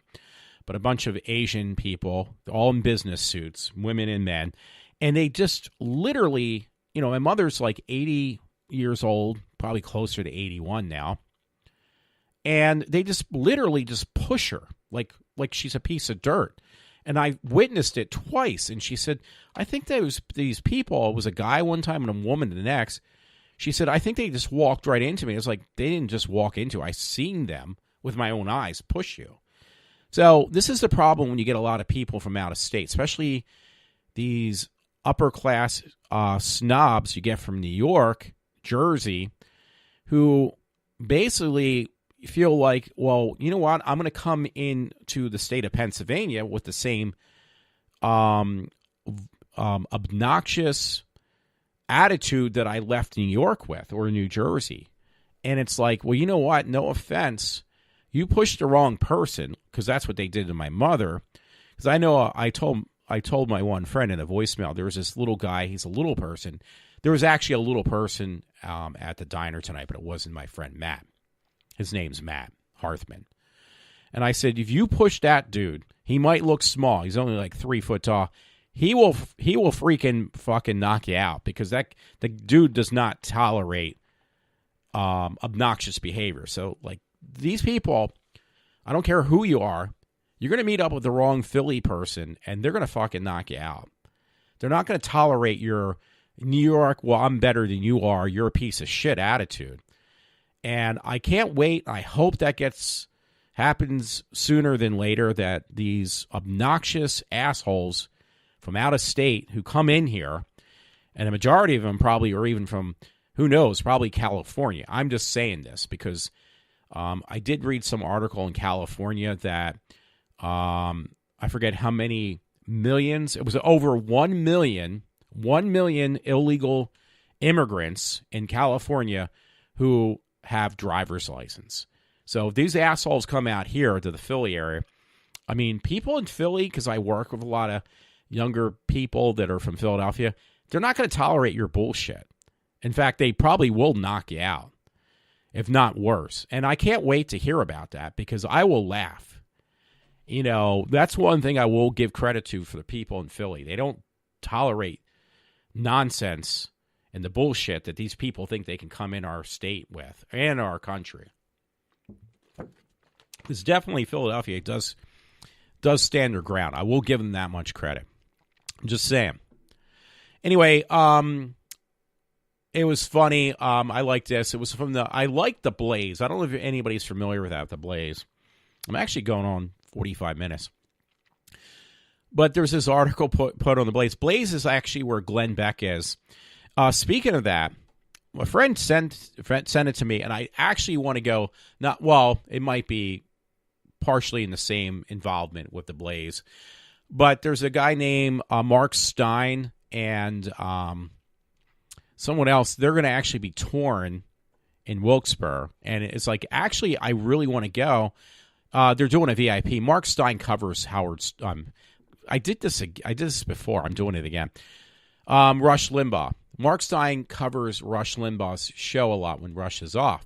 Speaker 2: But a bunch of Asian people, all in business suits, women and men. And they just literally, my mother's like 80 years old, probably closer to 81 now. And they just literally just push her like she's a piece of dirt. And I witnessed it twice. And she said, I think these people, it was a guy one time and a woman the next. She said, I think they just walked right into me. It's like they didn't just walk into. I seen them with my own eyes push you. So this is the problem when you get a lot of people from out of state, especially these upper-class snobs you get from New York, Jersey, who basically feel like, well, you know what? I'm going to come into the state of Pennsylvania with the same obnoxious attitude that I left New York with or New Jersey. And it's like, well, you know what? No offense. You pushed the wrong person because that's what they did to my mother. Because I know I told my one friend in a voicemail, there was this little guy. He's a little person. There was actually a little person at the diner tonight, but it wasn't my friend Matt. His name's Matt Harthman. And I said, if you push that dude, he might look small. He's only like 3 foot tall. He will freaking fucking knock you out because the dude does not tolerate obnoxious behavior. So like these people, I don't care who you are, you're going to meet up with the wrong Philly person and they're going to fucking knock you out. They're not going to tolerate your New York, well, I'm better than you are, you're a piece of shit attitude. And I can't wait. I hope that happens sooner than later, that these obnoxious assholes from out of state who come in here, and the majority of them probably are even from, who knows, probably California. I'm just saying this because I did read some article in California that I forget how many millions. It was over 1 million illegal immigrants in California who have driver's license. So if these assholes come out here to the Philly area, I mean, people in Philly, because I work with a lot of younger people that are from Philadelphia, they're not going to tolerate your bullshit. In fact, they probably will knock you out, if not worse. And I can't wait to hear about that because I will laugh. You know, that's one thing I will give credit to for the people in Philly. They don't tolerate nonsense and the bullshit that these people think they can come in our state with and our country. Because definitely Philadelphia does stand their ground. I will give them that much credit. I'm just saying. Anyway, it was funny. I liked this. It was I liked The Blaze. I don't know if anybody's familiar with that, The Blaze. I'm actually going on 45 minutes. But there's this article put on The Blaze. Blaze is actually where Glenn Beck is. Speaking of that, my friend sent it to me, and I actually want to go. It might be partially in the same involvement with The Blaze. But there's a guy named Mark Stein and someone else. They're going to actually be touring in Wilkes-Barre. And it's like, actually, I really want to go. They're doing a VIP. Mark Stein covers Howard's. I did this before. I'm doing it again. Rush Limbaugh. Mark Stein covers Rush Limbaugh's show a lot when Rush is off.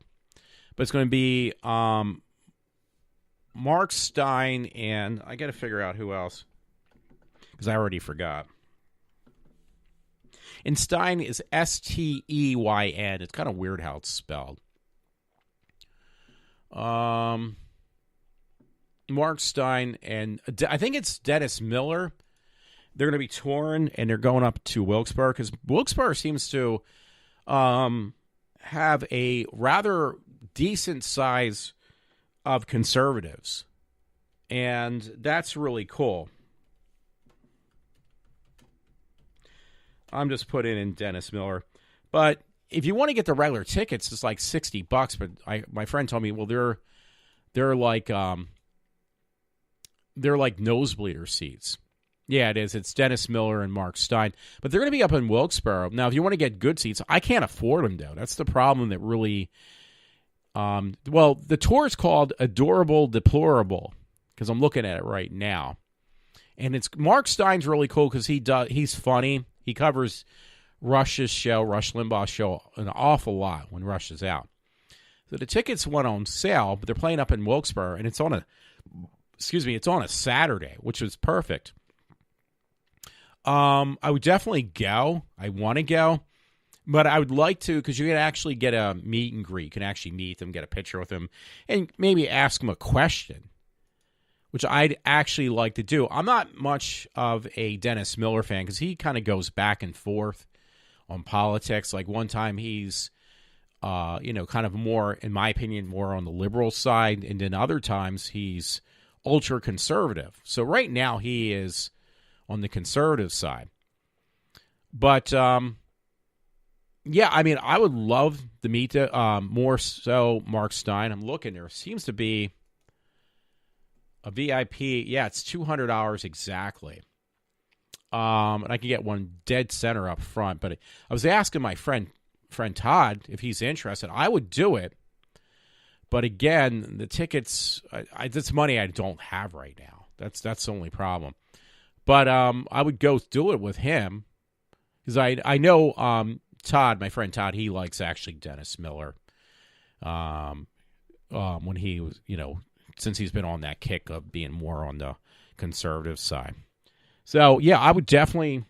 Speaker 2: But it's going to be Mark Stein and I got to figure out who else because I already forgot. And Stein is Steyn. It's kind of weird how it's spelled. Mark Stein and I think it's Dennis Miller. They're going to be touring, and they're going up to Wilkes-Barre because Wilkes-Barre seems to have a rather decent size of conservatives, and that's really cool. I'm just putting in Dennis Miller. But if you want to get the regular tickets, it's like $60. But my friend told me, well, they're like nosebleeder seats. Yeah, it is. It's Dennis Miller and Mark Stein. But they're going to be up in Wilkes-Barre. Now, if you want to get good seats, I can't afford them, though. That's the problem that really... the tour is called Adorable Deplorable, because I'm looking at it right now. And it's Mark Stein's really cool because he's funny. He covers Rush's show, Rush Limbaugh's show, an awful lot when Rush is out. So the tickets went on sale, but they're playing up in Wilkes-Barre, and it's on a Saturday, which was perfect. I would definitely go. I want to go. But I would like to, because you can actually get a meet and greet. You can actually meet them, get a picture with them, and maybe ask them a question, which I'd actually like to do. I'm not much of a Dennis Miller fan because he kind of goes back and forth on politics. Like one time he's, kind of more, in my opinion, more on the liberal side, and then other times he's ultra conservative. So right now he is on the conservative side. But, I would love to meet more so Mark Stein. I'm looking. There seems to be a VIP. Yeah, it's $200 exactly. And I can get one dead center up front. But I was asking my friend Todd if he's interested. I would do it. But again, the tickets, that's money I don't have right now. That's the only problem. But I would go do it with him because I know Todd, my friend Todd, he likes actually Dennis Miller. When he was, since he's been on that kick of being more on the conservative side. So yeah, I would definitely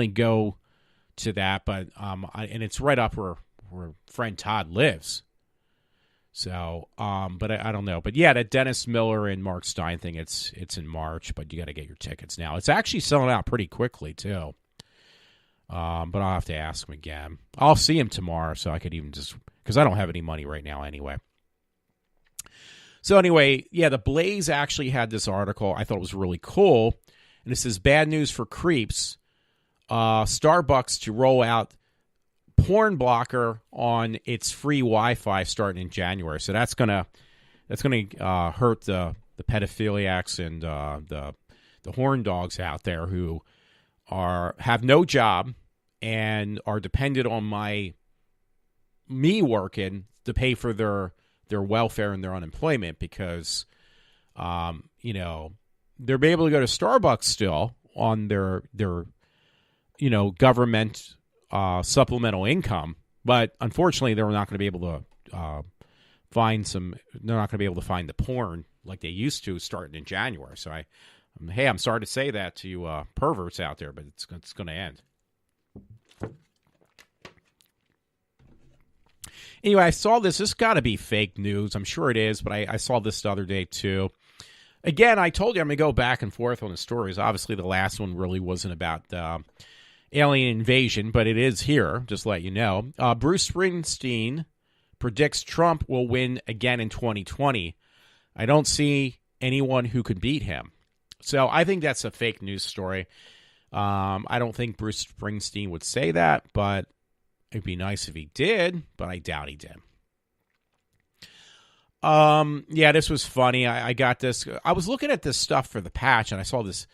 Speaker 2: go to that. But and it's right up where friend Todd lives. So, but I don't know. But yeah, that Dennis Miller and Mark Stein thing, it's in March, but you got to get your tickets now. It's actually selling out pretty quickly too. But I'll have to ask him again. I'll see him tomorrow, so I could even just, because I don't have any money right now anyway. So anyway, yeah, the Blaze actually had this article. I thought it was really cool. And it says, bad news for creeps. Starbucks to roll out porn blocker on its free Wi-Fi starting in January. So that's gonna hurt the pedophiliacs and the horn dogs out there who have no job and are dependent on me working to pay for their welfare and their unemployment because they'll be able to go to Starbucks still on their government supplemental income, but unfortunately they're not going to be able to find the porn like they used to starting in January. So I'm sorry to say that to you perverts out there, but it's going to end. Anyway, I saw this. This got to be fake news. I'm sure it is, but I saw this the other day too. Again, I told you I'm going to go back and forth on the stories. Obviously, the last one really wasn't about alien invasion, but it is here, just to let you know. Bruce Springsteen predicts Trump will win again in 2020. I don't see anyone who could beat him. So I think that's a fake news story. I don't think Bruce Springsteen would say that, but it'd be nice if he did, but I doubt he did. This was funny. I got this. I was looking at this stuff for the patch, and I saw this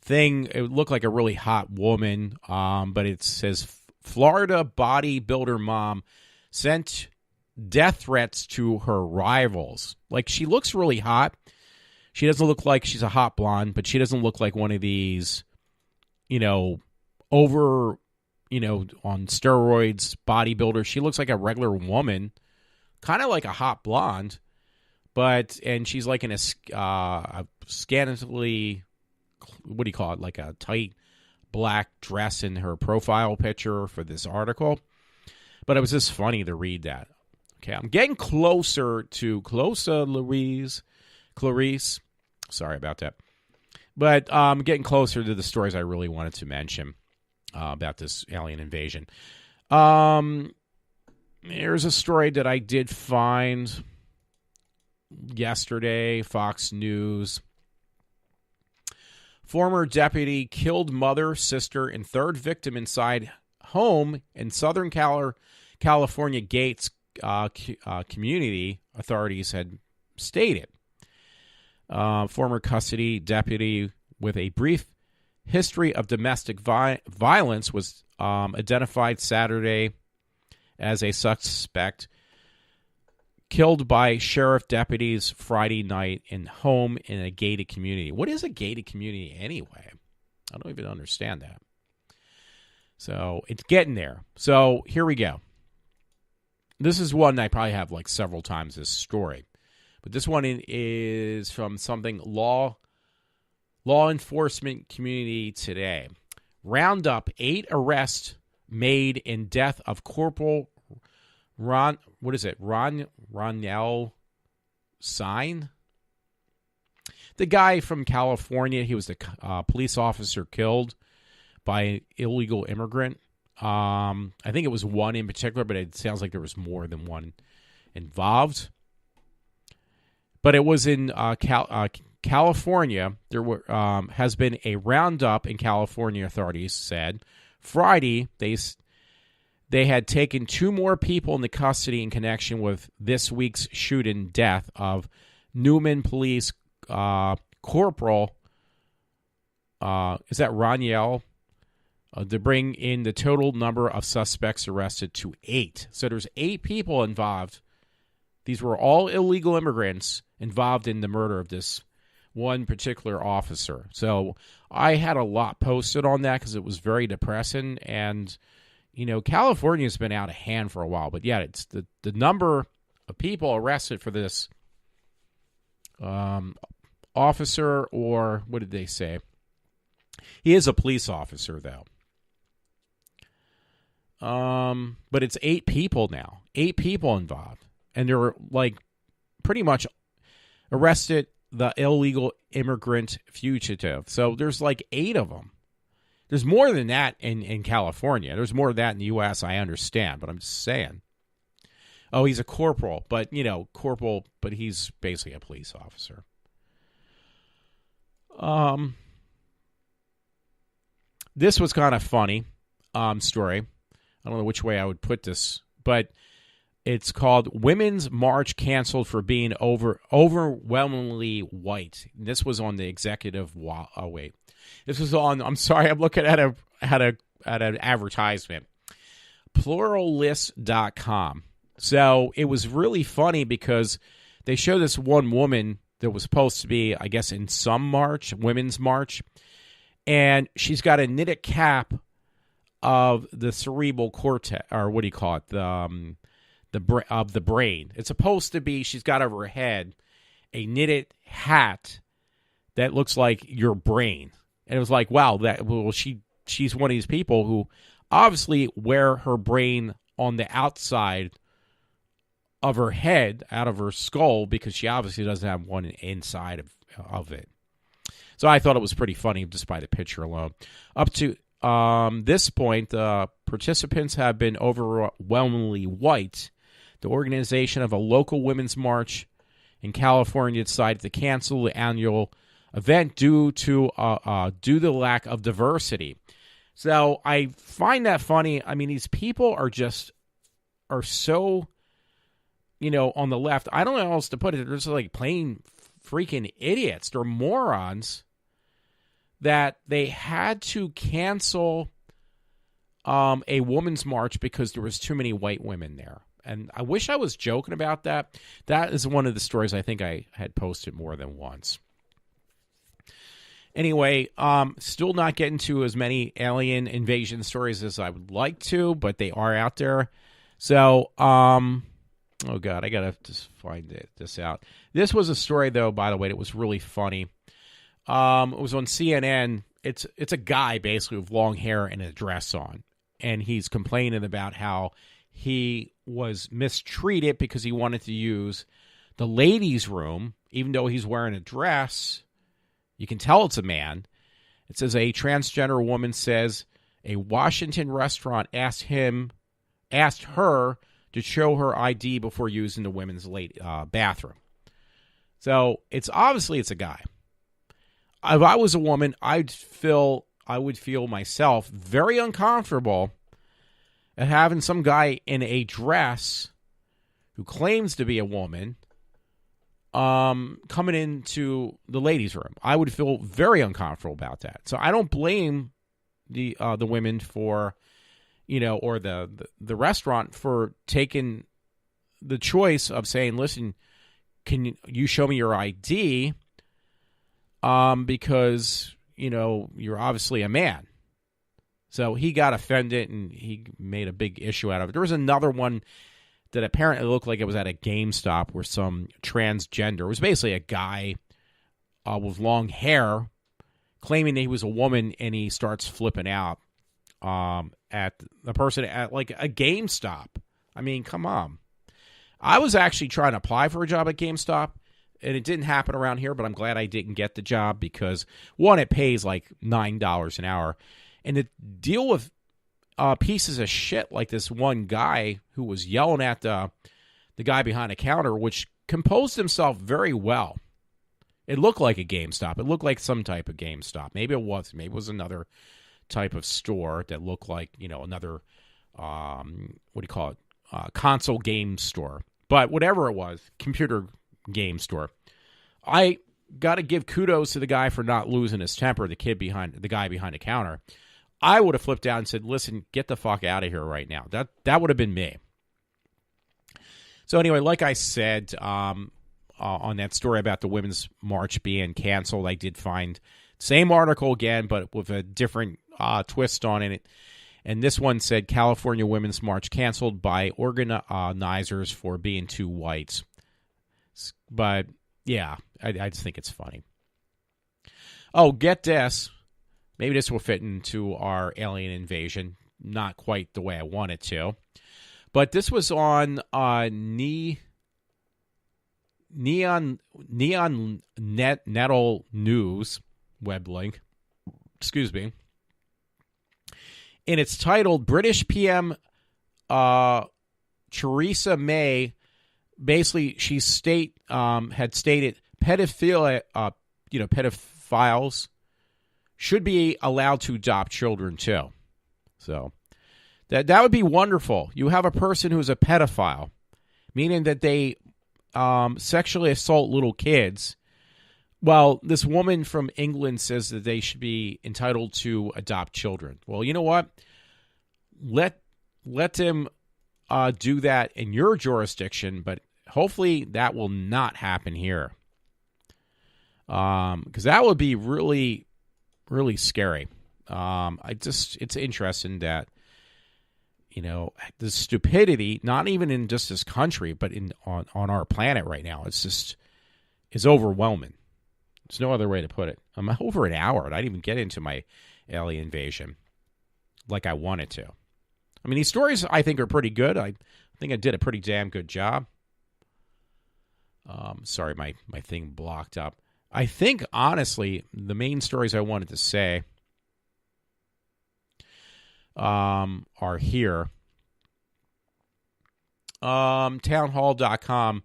Speaker 2: thing. It looked like a really hot woman, but it says Florida bodybuilder mom sent death threats to her rivals. Like, she looks really hot. She doesn't look like she's a hot blonde, but she doesn't look like one of these, over, on steroids bodybuilder. She looks like a regular woman, kind of like a hot blonde, and she's like in a scantily, what do you call it, like a tight black dress in her profile picture for this article. But it was just funny to read that. Okay, I'm getting closer, Clarice. Sorry about that. But I'm getting closer to the stories I really wanted to mention about this alien invasion. Here's a story that I did find yesterday, Fox News. Former deputy killed mother, sister, and third victim inside home in Southern California Gates community, authorities had stated. Former custody deputy with a brief history of domestic violence was identified Saturday as a suspect killed by sheriff deputies Friday night in home in a gated community. What is a gated community anyway? I don't even understand that. So it's getting there. So here we go. This is one I probably have like several times this story. But this one is from something law enforcement community today. Round up 8 arrests made in death of Corporal Ronell Sign? The guy from California, he was the police officer killed by an illegal immigrant. I think it was one in particular, but it sounds like there was more than one involved. But it was in California. There has been a roundup in California, authorities said. Friday, they had taken 2 more people into custody in connection with this week's shooting death of Newman Police Corporal, is that Roniel? To bring in the total number of suspects arrested to 8. So there's 8 people involved. These were all illegal immigrants involved in the murder of this one particular officer. So I had a lot posted on that because it was very depressing. And, California's been out of hand for a while. But, yeah, it's the number of people arrested for this officer, or what did they say? He is a police officer, though. But it's 8 people now. 8 people involved. And they're, pretty much arrested the illegal immigrant fugitive. So there's, 8 of them. There's more than that in California. There's more of that in the U.S., I understand. But I'm just saying. Oh, he's a corporal. But, but he's basically a police officer. This was kind of funny story. I don't know which way I would put this, but it's called Women's March Canceled for Being Overwhelmingly White. This was on the executive. This was on. I'm sorry, I'm looking at an advertisement. Pluralist.com. So it was really funny because they show this one woman that was supposed to be, I guess, in some march, women's march, and she's got a knitted cap of the cerebral cortex, or what do you call it, of the brain. It's supposed to be, she's got over her head a knitted hat that looks like your brain. And it was like, wow, she's one of these people who obviously wear her brain on the outside of her head, out of her skull, because she obviously doesn't have one inside of it. So I thought it was pretty funny just by the picture alone. Up to this point, participants have been overwhelmingly white. The organization of a local women's march in California decided to cancel the annual event due to the lack of diversity. So I find that funny. I mean, these people are so, on the left. I don't know how else to put it. They're just like plain freaking idiots. They're morons that they had to cancel a women's march because there was too many white women there. And I wish I was joking about that. That is one of the stories I think I had posted more than once. Anyway, still not getting to as many alien invasion stories as I would like to, but they are out there. So, oh God, I got to just find this out. This was a story, though, by the way, that was really funny. It was on CNN. It's a guy, basically, with long hair and a dress on. And he's complaining about how he was mistreated because he wanted to use the ladies' room, even though he's wearing a dress. You can tell it's a man. It says a transgender woman says a Washington restaurant asked her to show her ID before using the women's bathroom. So it's obviously it's a guy. If I was a woman, I would feel myself very uncomfortable at having some guy in a dress who claims to be a woman coming into the ladies' room. I would feel very uncomfortable about that. So I don't blame the women for, or the restaurant for taking the choice of saying, listen, can you show me your ID? Because, you're obviously a man. So he got offended and he made a big issue out of it. There was another one that apparently looked like it was at a GameStop where some transgender, it was basically a guy with long hair claiming that he was a woman, and he starts flipping out at the person at like a GameStop. I mean, come on. I was actually trying to apply for a job at GameStop, and it didn't happen around here, but I'm glad I didn't get the job because, one, it pays like $9 an hour. And to deal with pieces of shit like this one guy who was yelling at the guy behind the counter, which composed himself very well. It looked like a GameStop. It looked like some type of GameStop. Maybe it was. Maybe it was another type of store that looked like, another, console game store. But whatever it was, computer game store. I got to give kudos to the guy for not losing his temper, the guy behind the counter. I would have flipped out and said, listen, get the fuck out of here right now. That would have been me. So anyway, like I said, on that story about the Women's March being canceled, I did find same article again, but with a different twist on it. And this one said, California Women's March canceled by organizers for being too white. But, yeah, I just think it's funny. Oh, get this. Maybe this will fit into our alien invasion. Not quite the way I want it to. But this was on Neon Nettle News web link. Excuse me. And it's titled British PM Theresa May. Basically, she had stated pedophiles should be allowed to adopt children too. So That would be wonderful. You have a person who's a pedophile, meaning that they sexually assault little kids. Well, this woman from England says that they should be entitled to adopt children. Well, you know what? Let them do that in your jurisdiction, but hopefully that will not happen here. Because that would be really, really scary. It's interesting that, the stupidity, not even in just this country, but on our planet right now, is overwhelming. There's no other way to put it. I'm over an hour, and I didn't even get into my alien invasion like I wanted to. I mean, these stories, I think, are pretty good. I think I did a pretty damn good job. Sorry, my thing blocked up. I think, honestly, the main stories I wanted to say are here. Townhall.com.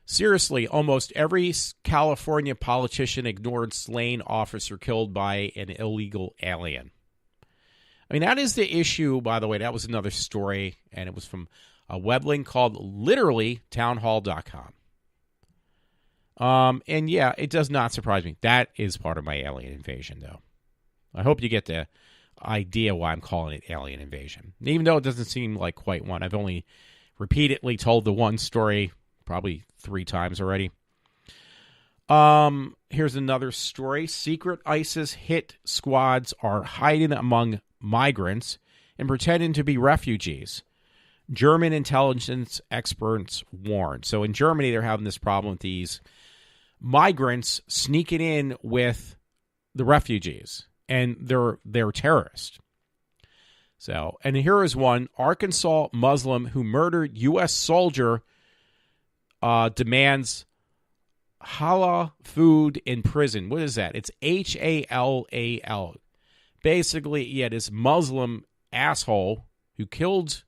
Speaker 2: Seriously, almost every California politician ignored slain officer killed by an illegal alien. I mean, that is the issue, by the way. That was another story, and it was from a web link called literally townhall.com. And yeah, it does not surprise me. That is part of my alien invasion, though. I hope you get the idea why I'm calling it alien invasion. Even though it doesn't seem like quite one. I've only repeatedly told the one story probably 3 times already. Here's another story. Secret ISIS hit squads are hiding among migrants and pretending to be refugees. German intelligence experts warn. So in Germany, they're having this problem with these migrants sneaking in with the refugees, and they're terrorists. So, and here is one. Arkansas Muslim who murdered U.S. soldier demands halal food in prison. What is that? It's HALAL. Basically, yeah, this Muslim asshole who killed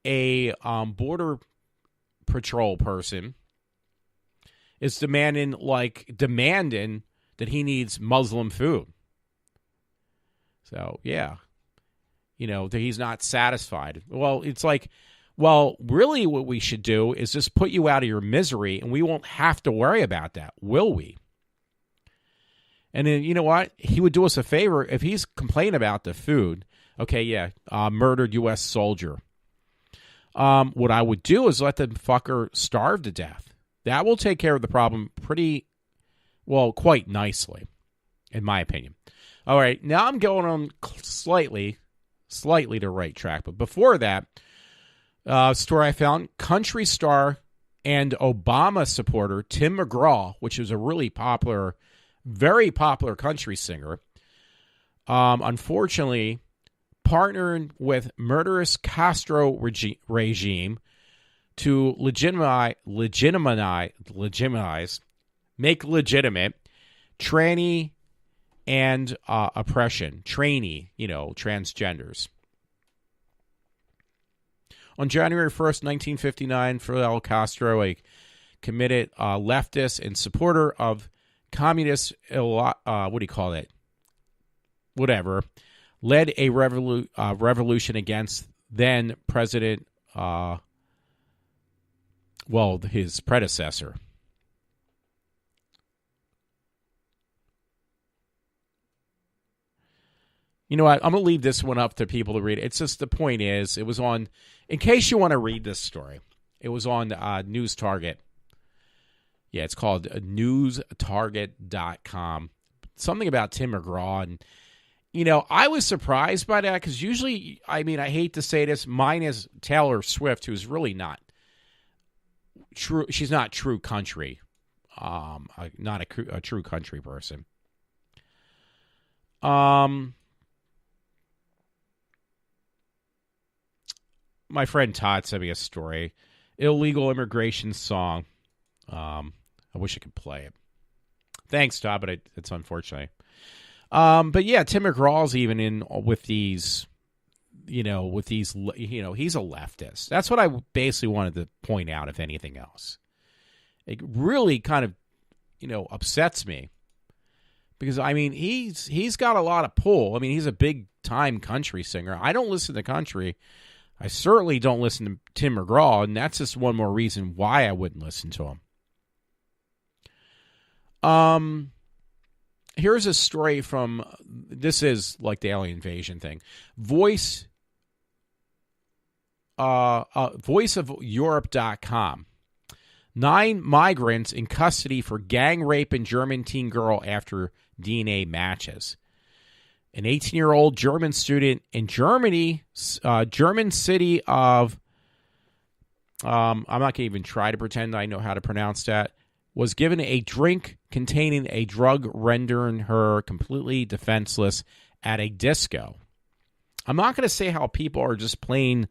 Speaker 2: a border patrol person is demanding that he needs Muslim food. So, yeah. That he's not satisfied. Well, it's like, well, really what we should do is just put you out of your misery, and we won't have to worry about that, will we? And then, you know what? He would do us a favor if he's complaining about the food. Okay, yeah, murdered U.S. soldier. What I would do is let the fucker starve to death. That will take care of the problem quite nicely, in my opinion. All right, now I'm going on slightly to right track. But before that, story I found, country star and Obama supporter Tim McGraw, which is a really popular, very popular country singer, unfortunately partnered with murderous Castro regime to legitimize, make legitimate tranny and oppression. Trainee, transgenders. On January 1st, 1959, Fidel Castro, a committed leftist and supporter of communist, led a revolution against then President, his predecessor. You know what? I'm going to leave this one up to people to read. It's just, the point is, it was on, in case you want to read this story, it was on News Target. Yeah, it's called newstarget.com. Something about Tim McGraw. And, I was surprised by that because usually, I hate to say this, mine is Taylor Swift, who's really not true. She's not true country. Not a true country person. My friend Todd sent me a story. Illegal immigration song. I wish I could play it. Thanks, Todd, but it's unfortunate. But yeah, Tim McGraw's even in with these, he's a leftist. That's what I basically wanted to point out, if anything else. It really kind of, upsets me because I mean he's got a lot of pull. I mean, he's a big time country singer. I don't listen to country. I certainly don't listen to Tim McGraw, and that's just one more reason why I wouldn't listen to him. Here's a story from, this is like the alien invasion thing. Voiceofeurope.com. 9 migrants in custody for gang rape in German teen girl after DNA matches. An 18-year-old German student in Germany, German city of, I'm not going to even try to pretend I know how to pronounce that, was given a drink containing a drug rendering her completely defenseless at a disco. I'm not going to say how people are just plain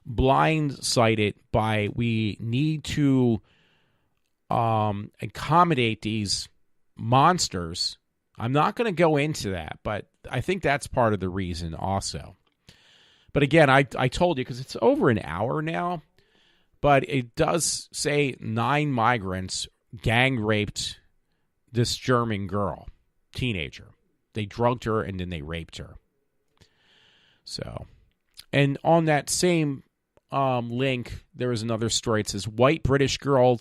Speaker 2: blindsided by we need to accommodate these monsters. I'm not going to go into that, but I think that's part of the reason also. But again, I told you, because it's over an hour now, but it does say 9 migrants gang raped this German girl, teenager. They drugged her and then they raped her. So, and on that same link, there was another story. It says, white British girl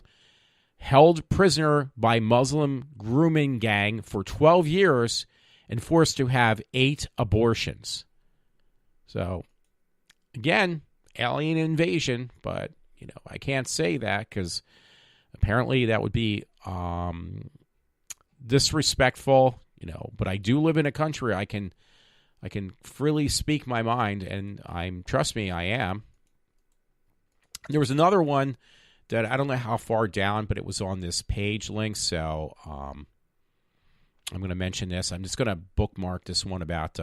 Speaker 2: held prisoner by Muslim grooming gang for 12 years and forced to have 8 abortions. So, again, alien invasion, but, you know, I can't say that because apparently that would be disrespectful, you know, but I do live in a country I can freely speak my mind, and trust me, I am. There was another one that I don't know how far down, but it was on this page link, so I'm going to mention this. I'm just going to bookmark this one about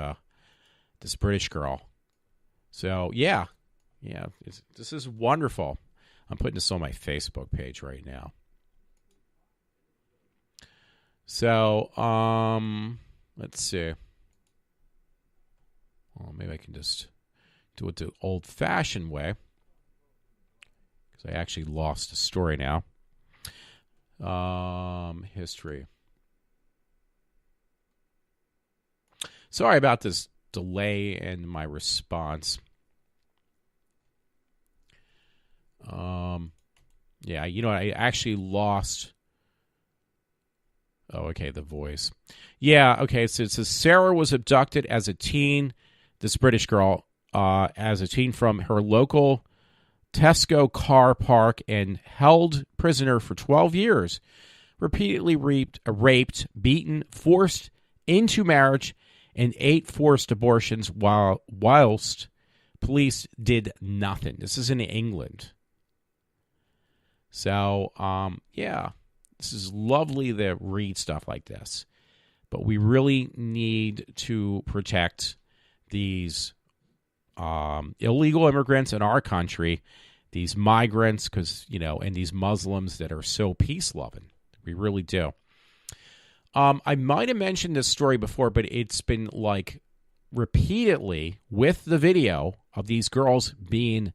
Speaker 2: this British girl. So, yeah, this is wonderful. I'm putting this on my Facebook page right now. So, let's see. Well, maybe I can just do it the old-fashioned way, because I actually lost a story now. History. Sorry about this delay in my response. Yeah, you know, I actually lost. Oh, okay, the voice. Yeah, okay, so it says Sarah was abducted as a teen, this British girl, as a teen from her local Tesco car park and held prisoner for 12 years, repeatedly raped, beaten, forced into marriage, and 8 forced abortions whilst police did nothing. This is in England. So, yeah, this is lovely to read stuff like this. But we really need to protect these illegal immigrants in our country, these migrants, because, you know, and these Muslims that are so peace-loving. We really do. I might have mentioned this story before, but it's been like repeatedly with the video of these girls being,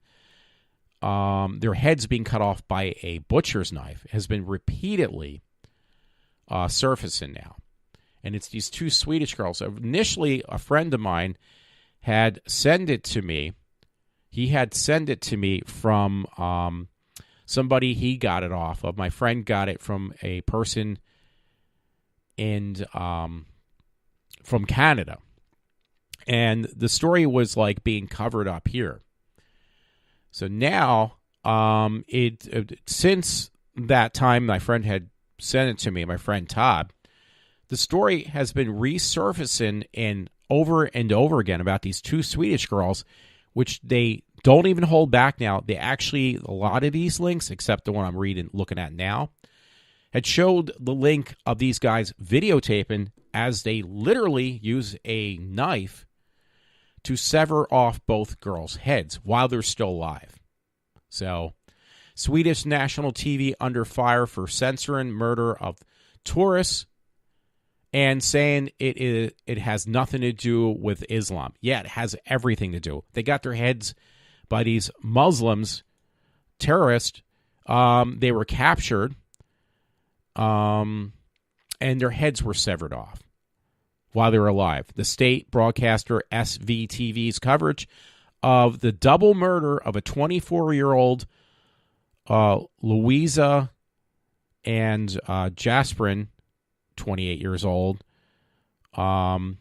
Speaker 2: their heads being cut off by a butcher's knife has been repeatedly surfacing now. And it's these 2 Swedish girls. Initially, a friend of mine had sent it to me. He had sent it to me from somebody he got it off of. My friend got it from a person from Canada. And the story was like being covered up here. So now, since that time my friend had sent it to me, my friend Todd, the story has been resurfacing and over again about these 2 Swedish girls, which they don't even hold back now. They actually, a lot of these links, except the one I'm looking at now, had showed the link of these guys videotaping as they literally use a knife to sever off both girls' heads while they're still alive. So, Swedish national TV under fire for censoring murder of tourists and saying it has nothing to do with Islam. Yeah, it has everything to do. They got their heads by these Muslims, terrorists. They were captured, and their heads were severed off. while they were alive. The state broadcaster SVTV's coverage of the double murder of a 24-year-old Louisa and Jasperin, 28 years old. They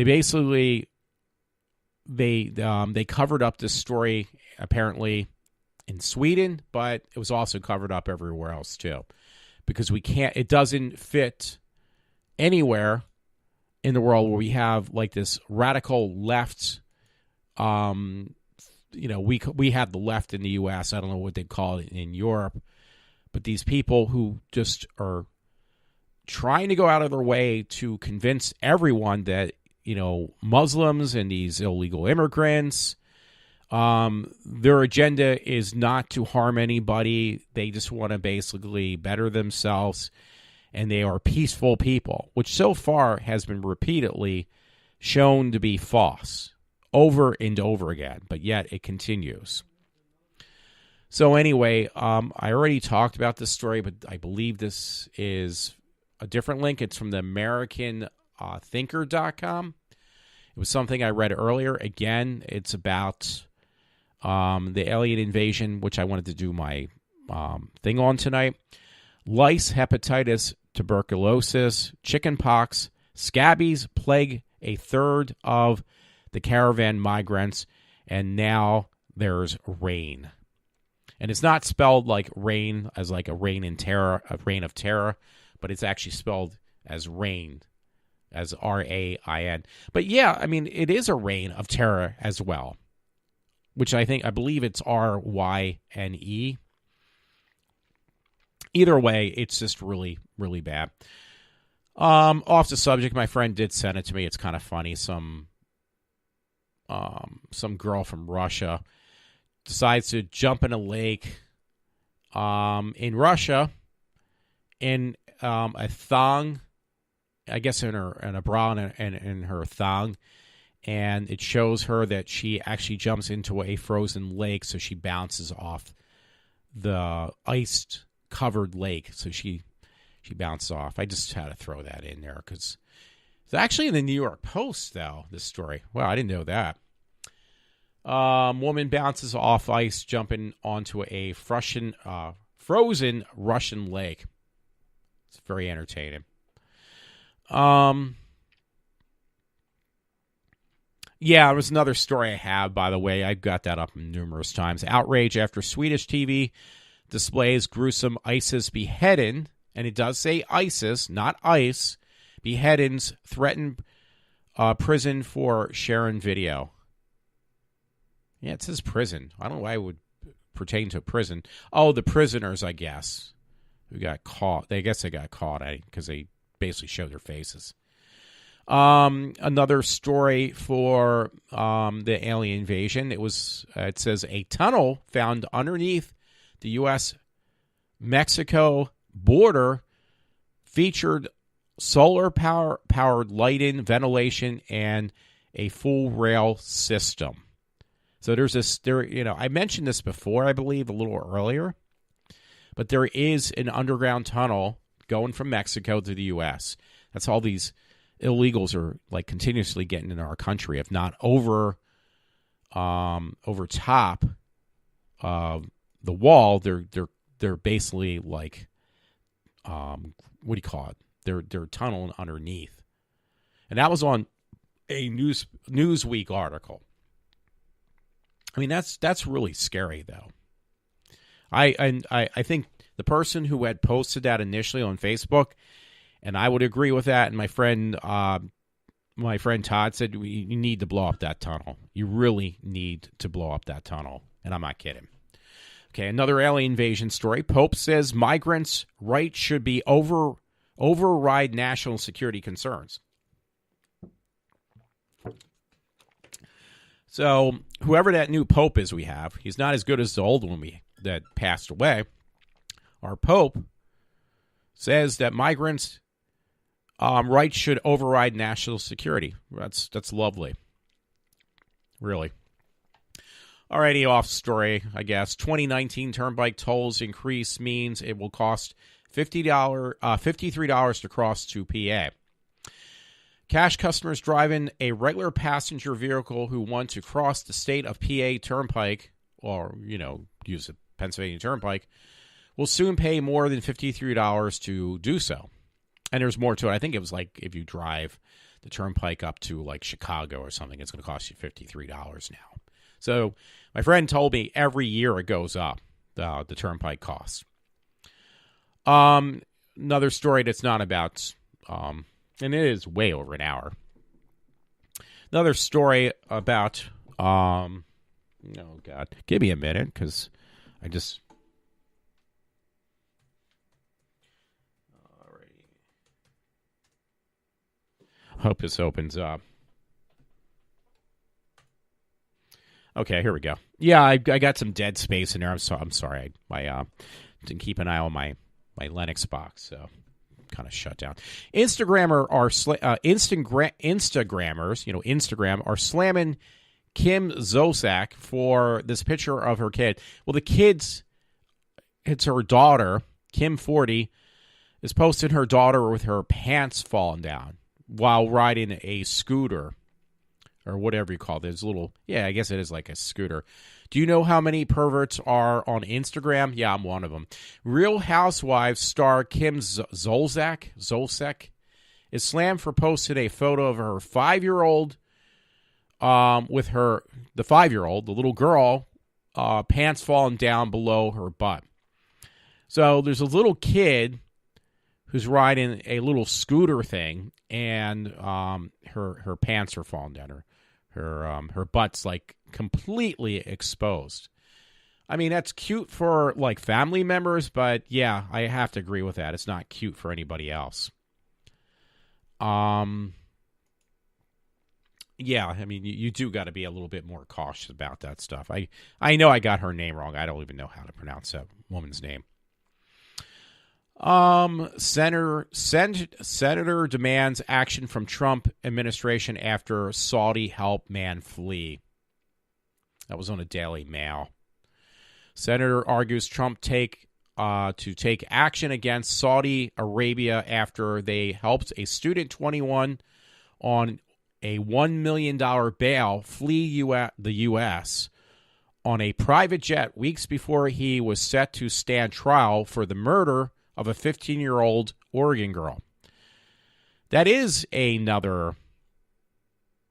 Speaker 2: basically they covered up this story apparently in Sweden, but it was also covered up everywhere else too, because it doesn't fit anywhere in the world where we have like this radical left. We have the left in the U.S. I don't know what they call it in Europe, but these people who just are trying to go out of their way to convince everyone that, Muslims and these illegal immigrants, their agenda is not to harm anybody. They just want to basically better themselves, and they are peaceful people, which so far has been repeatedly shown to be false over and over again, but yet it continues. So anyway, I already talked about this story, but I believe this is a different link. It's from the AmericanThinker.com. It was something I read earlier. Again, it's about the alien invasion, which I wanted to do my thing on tonight. Lice, hepatitis, tuberculosis, chickenpox, scabies plague a third of the caravan migrants, and now there's rain. And it's not spelled like rain as like a reign of terror, but it's actually spelled as rain, as R-A-I-N. But yeah, I mean, it is a reign of terror as well, which I believe it's R-Y-N-E. Either way, it's just really, really bad. Off the subject, my friend did send it to me. It's kind of funny. Some girl from Russia decides to jump in a lake in Russia in a thong, I guess in a bra and in her thong, and it shows her that she actually jumps into a frozen lake, so she bounces off the ice-covered lake, so she bounced off. I just had to throw that in there because it's actually in the New York Post, though, this story. Wow, I didn't know that. Woman bounces off ice jumping onto a frozen Russian lake. It's very entertaining. Yeah, there was another story I have, by the way. I've got that up numerous times. Outrage after Swedish TV displays gruesome ISIS beheading, and it does say ISIS, not ICE, beheadings threaten prison for sharing video. Yeah, it says prison. I don't know why it would pertain to prison. Oh, the prisoners, I guess, who got caught. I guess they got caught because they basically showed their faces. Another story for the alien invasion. It says a tunnel found underneath the U.S.-Mexico border featured solar-powered lighting, ventilation, and a full rail system. So there's this. I mentioned this before, I believe, a little earlier, but there is an underground tunnel going from Mexico to the U.S. That's all these illegals are like continuously getting into our country, if not over top of the wall. They're basically like what do you call it? They're tunneling underneath, and that was on a Newsweek article. I mean, that's really scary, though. I think the person who had posted that initially on Facebook, and I would agree with that. And my friend Todd said, you need to blow up that tunnel. You really need to blow up that tunnel. And I'm not kidding. Okay, another alien invasion story. Pope says migrants' rights should be override national security concerns. So whoever that new pope is we have, he's not as good as the old one that passed away. Our pope says that migrants' rights should override national security. That's lovely. Really. Alrighty, off story, I guess. 2019 turnpike tolls increase means it will cost $53 to cross to PA. Cash customers driving a regular passenger vehicle who want to cross the state of PA Turnpike, or, use the Pennsylvania Turnpike, will soon pay more than $53 to do so. And there's more to it. I think it was like if you drive the Turnpike up to like Chicago or something, it's going to cost you $53 now. So my friend told me every year it goes up, the Turnpike costs. Another story that's not about... and it is way over an hour. Another story about, oh God, give me a minute, because I just, alrighty. Hope this opens up. Okay, here we go. Yeah, I got some dead space in there. I'm sorry. I didn't keep an eye on my Linux box, so kind of shut down. Instagrammers, Instagram are slamming Kim Zolciak for this picture of her kid. Well, it's her daughter, Kim 40, is posting her daughter with her pants falling down while riding a scooter, or whatever you call it. There's I guess it is like a scooter. Do you know how many perverts are on Instagram? Yeah, I'm one of them. Real Housewives star Kim Zolciak is slammed for posting a photo of her 5-year-old with the 5-year-old, the little girl, pants falling down below her butt. So there's a little kid who's riding a little scooter thing, and her pants are falling down. Her butt's like completely exposed. I mean, that's cute for like family members, but yeah, I have to agree with that. It's not cute for anybody else. Yeah, I mean, you do got to be a little bit more cautious about that stuff. I know I got her name wrong. I don't even know how to pronounce that woman's name. Senator demands action from Trump administration after Saudi help man flee. That was on a Daily Mail. Senator argues Trump to take action against Saudi Arabia after they helped a student 21 on a $1 million bail flee the U.S. on a private jet weeks before he was set to stand trial for the murder of a 15-year-old Oregon girl. That is another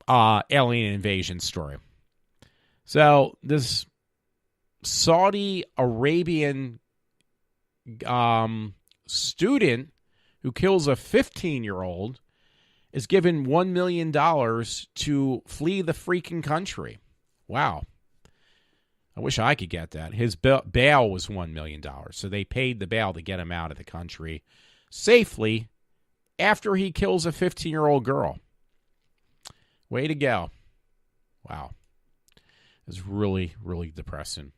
Speaker 2: alien invasion story. So this Saudi Arabian student who kills a 15-year-old is given $1 million to flee the freaking country. Wow. I wish I could get that. His bail was $1 million, so they paid the bail to get him out of the country safely after he kills a 15-year-old girl. Way to go. Wow. It's really, really depressing.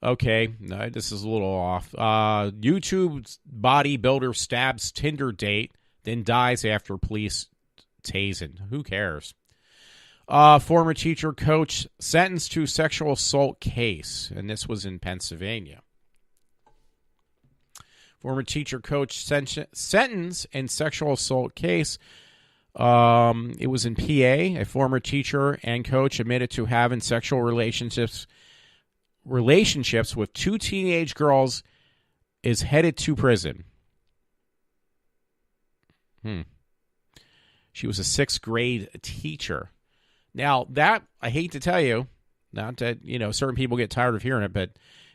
Speaker 2: Okay, no, this is a little off. YouTube's bodybuilder stabs Tinder date, then dies after police tase him. Who cares? Former teacher coach sentenced to sexual assault case, and this was in Pennsylvania. Former teacher coach sentenced in sexual assault case. It was in PA. A former teacher and coach admitted to having sexual relationships with 2 teenage girls is headed to prison. She was a 6th grade teacher. Now, that, I hate to tell you, not that, certain people get tired of hearing it, but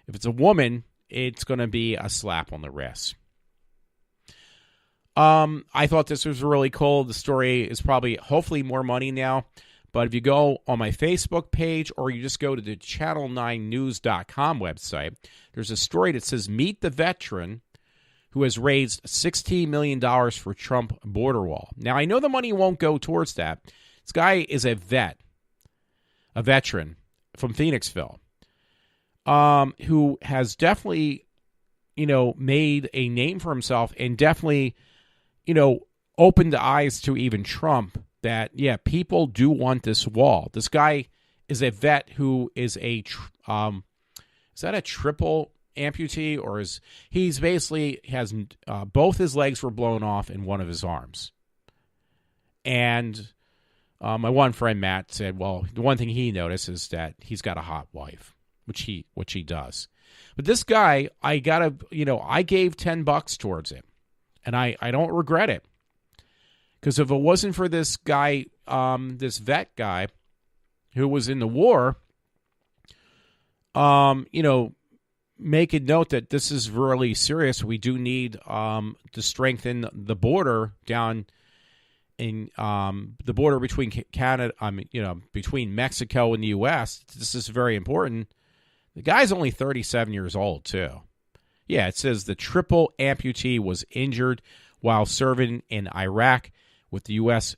Speaker 2: if it's a woman, it's going to be a slap on the wrist. I thought this was really cool. The story is hopefully more money now. But if you go on my Facebook page or you just go to the channel9news.com website, there's a story that says, meet the veteran who has raised $16 million for Trump border wall. Now, I know the money won't go towards that. This guy is a veteran from Phoenixville, who has definitely, made a name for himself and definitely, opened the eyes to even Trump that, yeah, people do want this wall. This guy is a vet who is is that a triple amputee, or he's basically has both his legs were blown off and one of his arms. And my one friend Matt said, well, the one thing he noticed is that he's got a hot wife, which he does. But this guy, I gave $10 towards it, and I don't regret it, because if it wasn't for this guy, this vet guy who was in the war, make a note that this is really serious. We do need to strengthen the border down in the border between Canada, between Mexico and the U.S. This is very important. The guy's only 37 years old, too. Yeah, it says the triple amputee was injured while serving in Iraq with the U.S.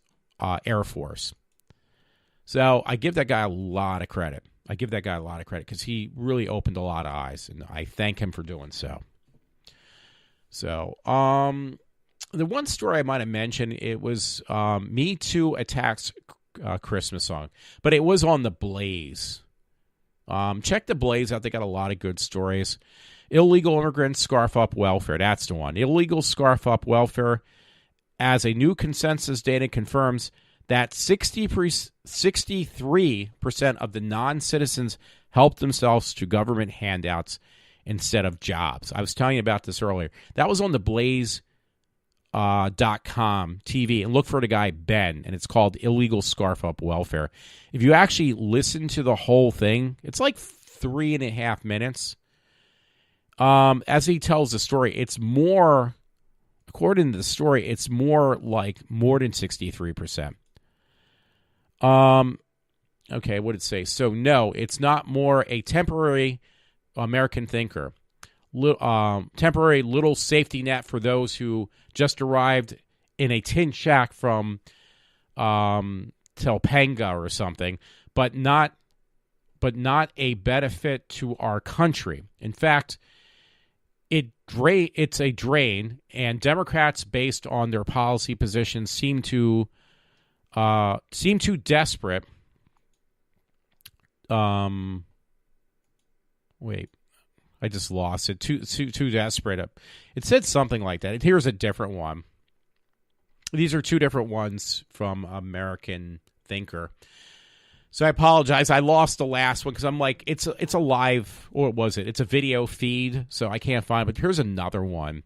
Speaker 2: Air Force. So I give that guy a lot of credit. Because he really opened a lot of eyes, and I thank him for doing so. So, the one story I might have mentioned, it was Me Too Attacks Christmas song, but it was on The Blaze. Check The Blaze out. They got a lot of good stories. Illegal immigrants scarf up welfare. That's the one. Illegal scarf up welfare, as a new consensus data confirms that 63% of the non-citizens help themselves to government handouts instead of jobs. I was telling you about this earlier. That was on the Blaze.com TV, and look for the guy Ben, and it's called Illegal Scarf Up Welfare. If you actually listen to the whole thing, it's like 3.5 minutes. As he tells the story, it's more, according to the story, it's more than 63%. Okay, what did it say? So no, it's not more a temporary American thinker. Temporary little safety net for those who just arrived in a tin shack from Topanga or something, but not a benefit to our country. In fact, it's a drain, and Democrats, based on their policy positions, seem too desperate. Wait. I just lost it. Too desperate. It said something like that. Here's a different one. These are two different ones from American Thinker. So I apologize. I lost the last one because I'm like, it's a live, or was it? It's a video feed, so I can't find it. But here's another one.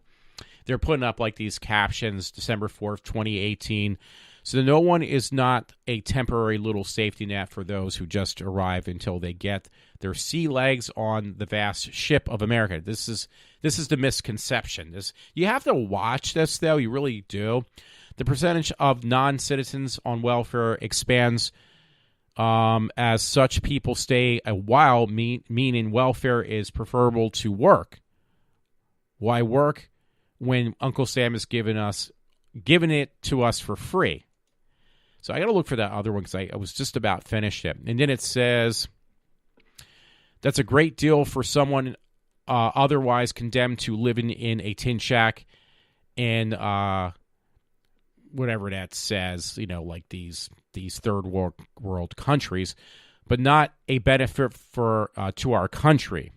Speaker 2: They're putting up like these captions, December 4th, 2018. So no one is not a temporary little safety net for those who just arrive until they get their sea legs on the vast ship of America. This is the misconception. You have to watch this, though. You really do. The percentage of non-citizens on welfare expands as such people stay a while, meaning welfare is preferable to work. Why work when Uncle Sam is giving it to us for free? So I got to look for that other one because I was just about finished it. And then it says, that's a great deal for someone otherwise condemned to living in a tin shack in whatever that says, like these third world countries, but not a benefit to our country.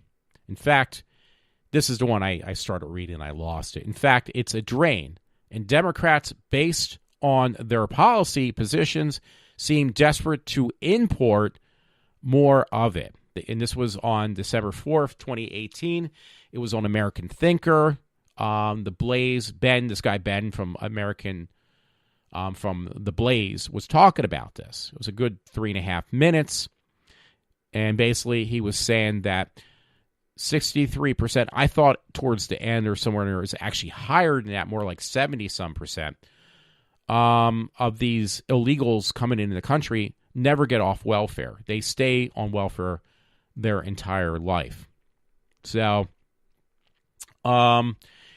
Speaker 2: In fact, this is the one I started reading and I lost it. In fact, it's a drain. And Democrats, based on their policy positions, seem desperate to import more of it. And this was on December 4th, 2018. It was on American Thinker. The Blaze, this guy Ben from The Blaze was talking about this. It was a good 3.5 minutes. And basically he was saying that 63%, I thought towards the end or somewhere in there, is actually higher than that, more like 70-some percent. Of these illegals coming into the country never get off welfare. They stay on welfare their entire life. So, and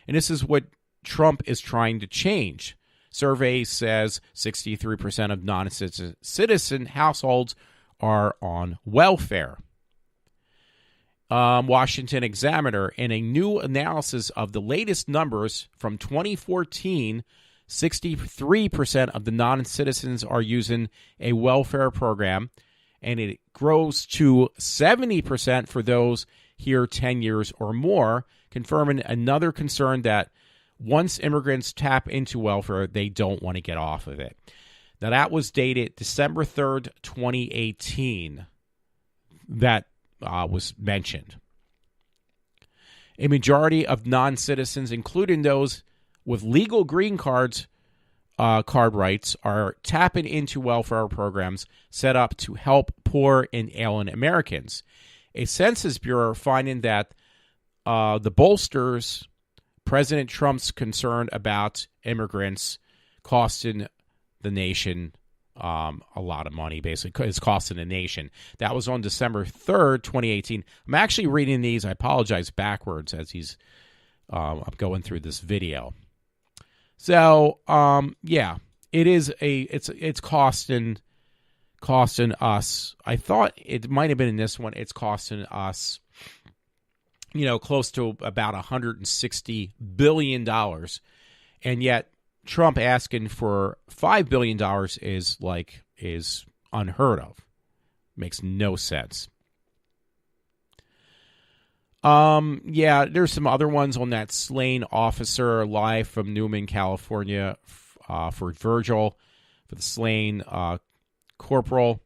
Speaker 2: this is what Trump is trying to change. Survey says 63% of non-citizen households are on welfare. Washington Examiner, in a new analysis of the latest numbers from 2014, 63% of the non-citizens are using a welfare program, and it grows to 70% for those here 10 years or more, confirming another concern that once immigrants tap into welfare, they don't want to get off of it. Now, that was dated December 3rd, 2018. That was mentioned. A majority of non-citizens, including those with legal green cards, card rights, are tapping into welfare programs set up to help poor and alien Americans. A Census Bureau finding that the bolsters President Trump's concern about immigrants costing the nation a lot of money, basically. It's costing the nation. That was on December 3rd, 2018. I'm actually reading these. I apologize backwards as I'm going through this video. So, yeah, it's costing us. I thought it might have been in this one. It's costing us, close to about $160 billion. And yet Trump asking for $5 billion is unheard of. Makes no sense. Yeah, there's some other ones on that slain officer live from Newman, California, for Virgil, for the slain corporal.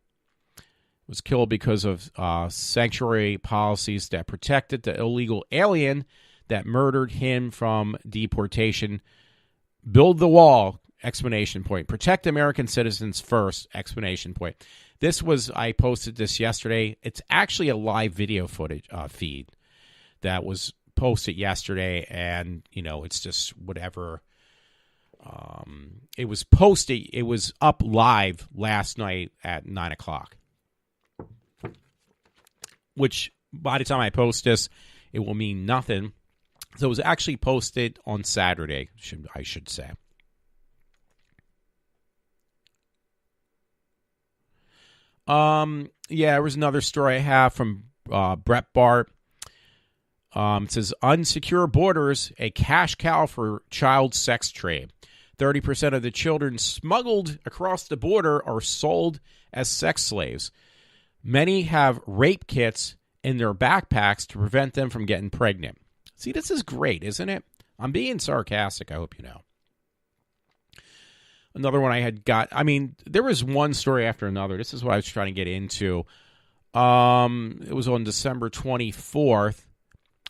Speaker 2: Was killed because of sanctuary policies that protected the illegal alien that murdered him from deportation. Build the wall, exclamation point. Protect American citizens first, exclamation point. I posted this yesterday. It's actually a live video footage feed that was posted yesterday, and, it's just whatever. It was posted. It was up live last night at 9 o'clock. Which, by the time I post this, it will mean nothing. So it was actually posted on Saturday, I should say. Yeah, there was another story I have from Brett Bart. It says, unsecure borders, a cash cow for child sex trade. 30% of the children smuggled across the border are sold as sex slaves. Many have rape kits in their backpacks to prevent them from getting pregnant. See, this is great, isn't it? I'm being sarcastic, I hope you know. Another one I had got, there was one story after another. This is what I was trying to get into. It was on December 24th.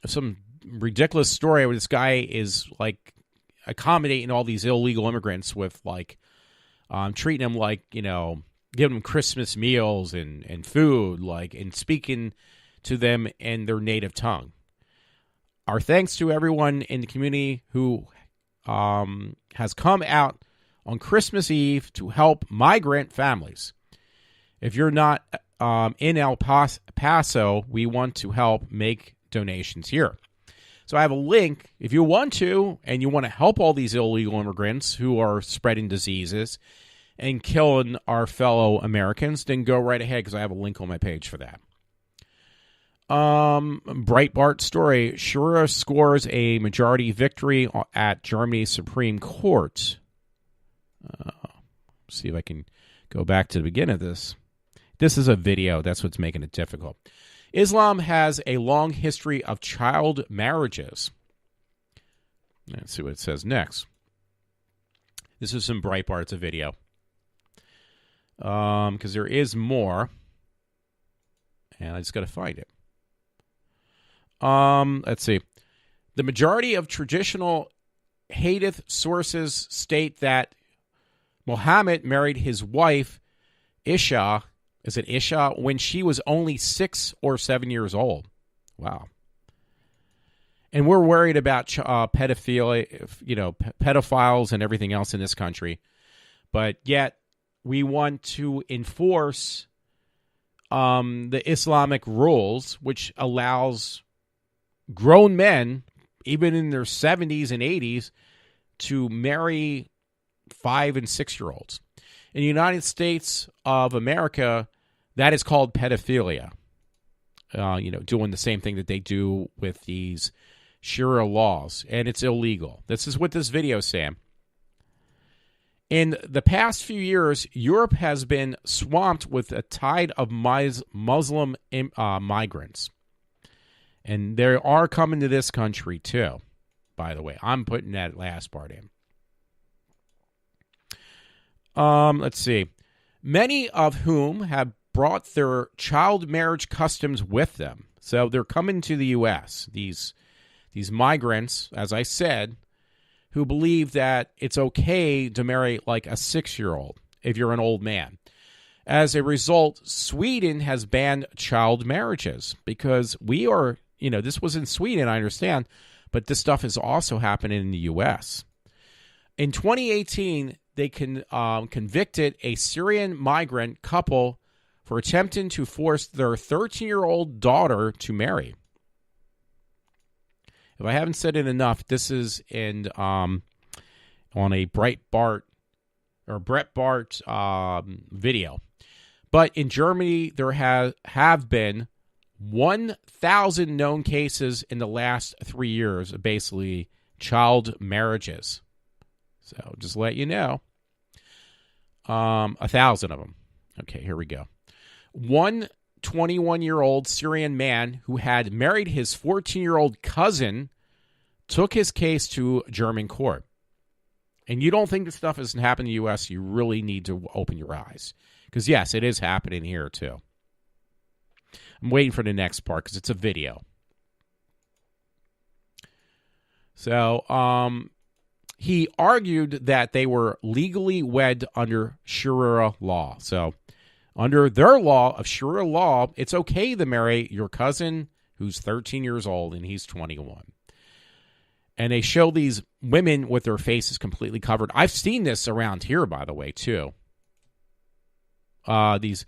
Speaker 2: Some ridiculous story where this guy is, accommodating all these illegal immigrants with, treating them like, giving them Christmas meals and food, and speaking to them in their native tongue. Our thanks to everyone in the community who has come out on Christmas Eve to help migrant families. If you're not in El Paso, we want to help make donations here. So I have a link. If you want to, and you want to help all these illegal immigrants who are spreading diseases and killing our fellow Americans, then go right ahead, because I have a link on my page for that. Breitbart story. Shura scores a majority victory at Germany's Supreme Court. See if I can go back to the beginning of this. This is a video. That's what's making it difficult. Islam has a long history of child marriages. Let's see what it says next. This is from Breitbart. It's a video. Because there is more. And I just got to find it. Let's see. The majority of traditional hadith sources state that Muhammad married his wife, Isha, when she was only 6 or 7 years old. Wow. And we're worried about pedophilia, pedophiles and everything else in this country. But yet we want to enforce the Islamic rules, which allows grown men, even in their 70s and 80s, to marry 5 and 6-year-olds. In the United States of America, that is called pedophilia. Doing the same thing that they do with these Sharia laws, and it's illegal. This is what this video is saying. In the past few years, Europe has been swamped with a tide of Muslim migrants. And they are coming to this country too, by the way. I'm putting that last part in. Let's see. Many of whom have brought their child marriage customs with them. So they're coming to the U.S., these migrants, as I said, who believe that it's okay to marry like a 6-year-old if you're an old man. As a result, Sweden has banned child marriages because we are, this was in Sweden, I understand, but this stuff is also happening in the U.S. In 2018, they convicted a Syrian migrant couple for attempting to force their 13-year-old daughter to marry. If I haven't said it enough, this is on a Breitbart video. But in Germany, there have been 1,000 known cases in the last 3 years of basically child marriages. So just let you know. 1,000 of them. Okay, here we go. One 21-year-old Syrian man who had married his 14-year-old cousin took his case to a German court. And you don't think this stuff isn't happening in the U.S., you really need to open your eyes. Because, yes, it is happening here, too. I'm waiting for the next part because it's a video. So, he argued that they were legally wed under Sharia law. So, under their law of Sharia law, it's okay to marry your cousin who's 13 years old and he's 21. And they show these women with their faces completely covered. I've seen this around here, by the way, too. These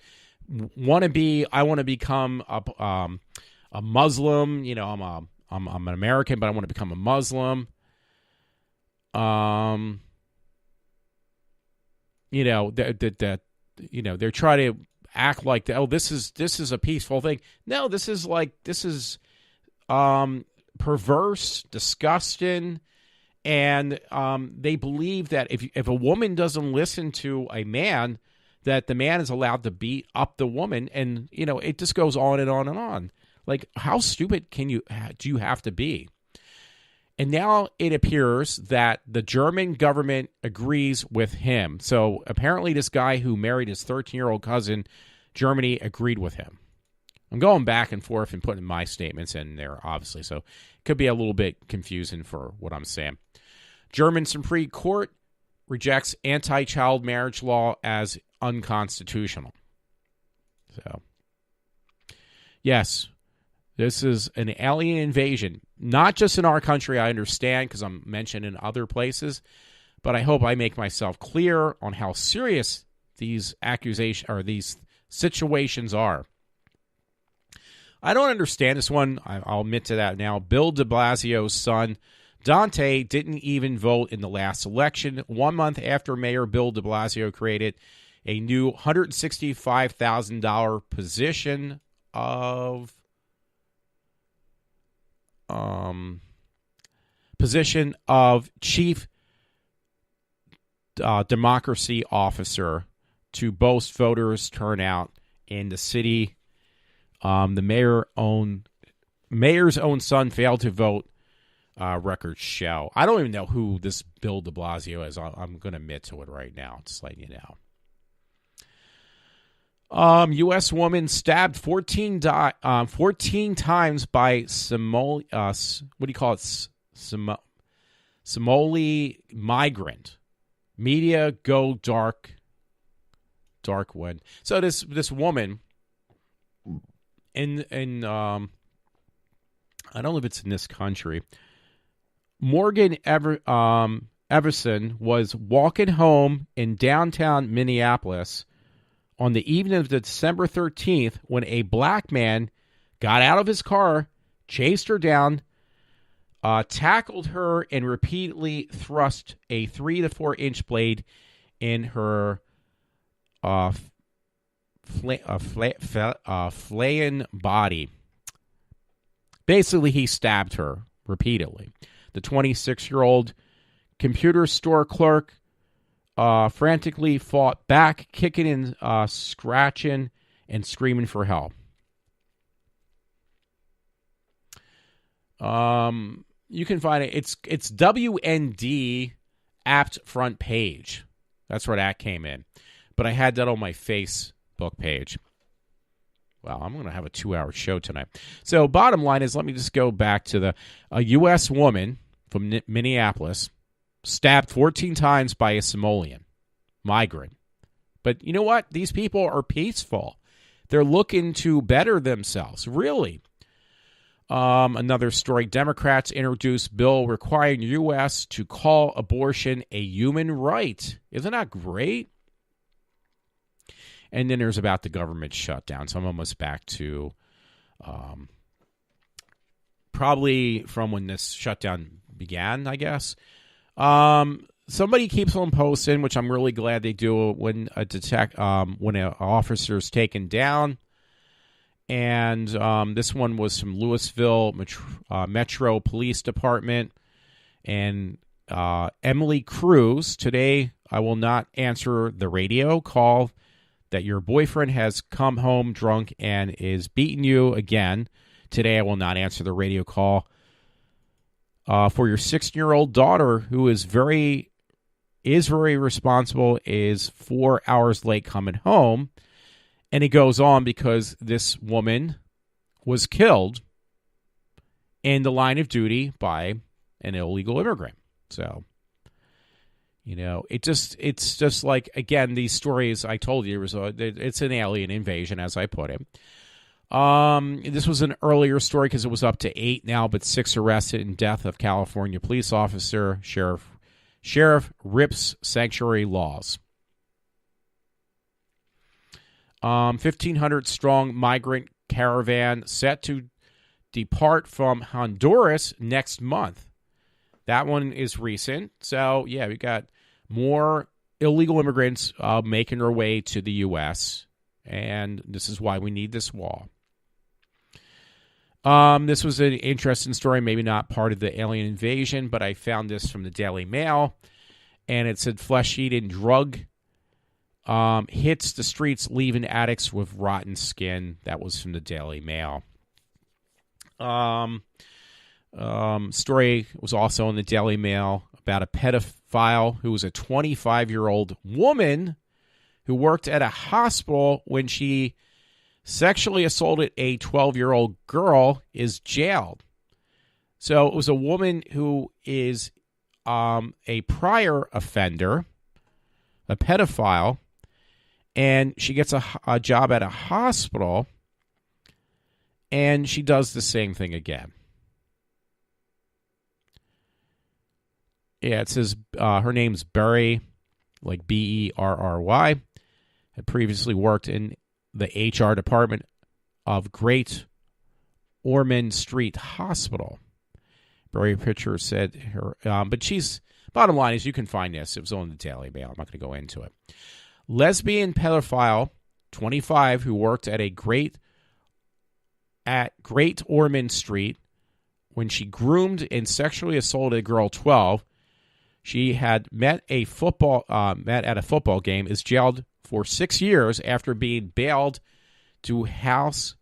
Speaker 2: I want to become a Muslim. I'm an American, but I want to become a Muslim. They're trying to act like, this is a peaceful thing. No, this is perverse, disgusting, and they believe that if a woman doesn't listen to a man, that the man is allowed to beat up the woman, and it just goes on and on and on. Like, how stupid do you have to be? And now it appears that the German government agrees with him. So apparently this guy who married his 13-year-old cousin, Germany agreed with him. I'm going back and forth and putting my statements in there, obviously, so it could be a little bit confusing for what I'm saying. German Supreme Court rejects anti-child marriage law as unconstitutional. So, yes, this is an alien invasion. Not just in our country, I understand, because I'm mentioned in other places, but I hope I make myself clear on how serious these accusations or these situations are. I don't understand this one. I'll admit to that now. Bill de Blasio's son, Dante, didn't even vote in the last election. 1 month after Mayor Bill de Blasio created a new $165,000 position of chief democracy officer to boast voters turnout in the city. The mayor's own son failed to vote. Records show. I don't even know who this Bill de Blasio is. I'm going to admit to it right now. Just letting you know. U.S. woman stabbed 14 times by Somali migrant. Media go dark when. So this woman in I don't know if it's in this country. Morgan Everson was walking home in downtown Minneapolis on the evening of December 13th when a black man got out of his car, chased her down, tackled her, and repeatedly thrust a 3 to 4 inch blade in her flaying body. Basically, he stabbed her repeatedly. The 26-year-old computer store clerk frantically fought back, kicking and scratching and screaming for help. You can find it. It's WND apt front page. That's where that came in. But I had that on my Facebook page. Wow, I'm going to have a 2-hour show tonight. So bottom line is, let me just go back to a U.S. woman from Minneapolis stabbed 14 times by a Somalian migrant. But you know what? These people are peaceful. They're looking to better themselves, really. Another story, Democrats introduced bill requiring U.S. to call abortion a human right. Isn't that great? And then there's about the government shutdown. So I'm almost back to probably from when this shutdown began, I guess. Somebody keeps on posting, which I'm really glad they do, when when an officer's taken down. And this one was from Louisville Metro Police Department. And Emily Cruz, today I will not answer the radio call that your boyfriend has come home drunk and is beating you again. Today I will not answer the radio call for your 16-year-old daughter, who is very responsible, is 4 hours late coming home. And it goes on because this woman was killed in the line of duty by an illegal immigrant. So, you know, it's just like, again, these stories I told you, it's an alien invasion, as I put it. This was an earlier story because it was up to 8 now, but 6 arrested in death of California police officer. Sheriff rips sanctuary laws. 1,500 strong migrant caravan set to depart from Honduras next month. That one is recent. So, yeah, we got more illegal immigrants making their way to the U.S., and this is why we need this wall. This was an interesting story, maybe not part of the alien invasion, but I found this from the Daily Mail, and it said flesh-eating drug hits the streets, leaving addicts with rotten skin. That was from the Daily Mail. Story was also in the Daily Mail about a pedophile who was a 25-year-old woman who worked at a hospital when she sexually assaulted a 12-year-old girl, is jailed. So it was a woman who is a prior offender, a pedophile, and she gets a job at a hospital, and she does the same thing again. Yeah, it says her name's Berry, like Berry, had previously worked in the HR department of Great Ormond Street Hospital. Berry Pitcher said her, but bottom line is, you can find this. It was on the Daily Mail. I'm not going to go into it. Lesbian pedophile, 25, who worked at Great Ormond Street when she groomed and sexually assaulted a girl 12. She had met at a football game, is jailed for 6 years after being bailed to house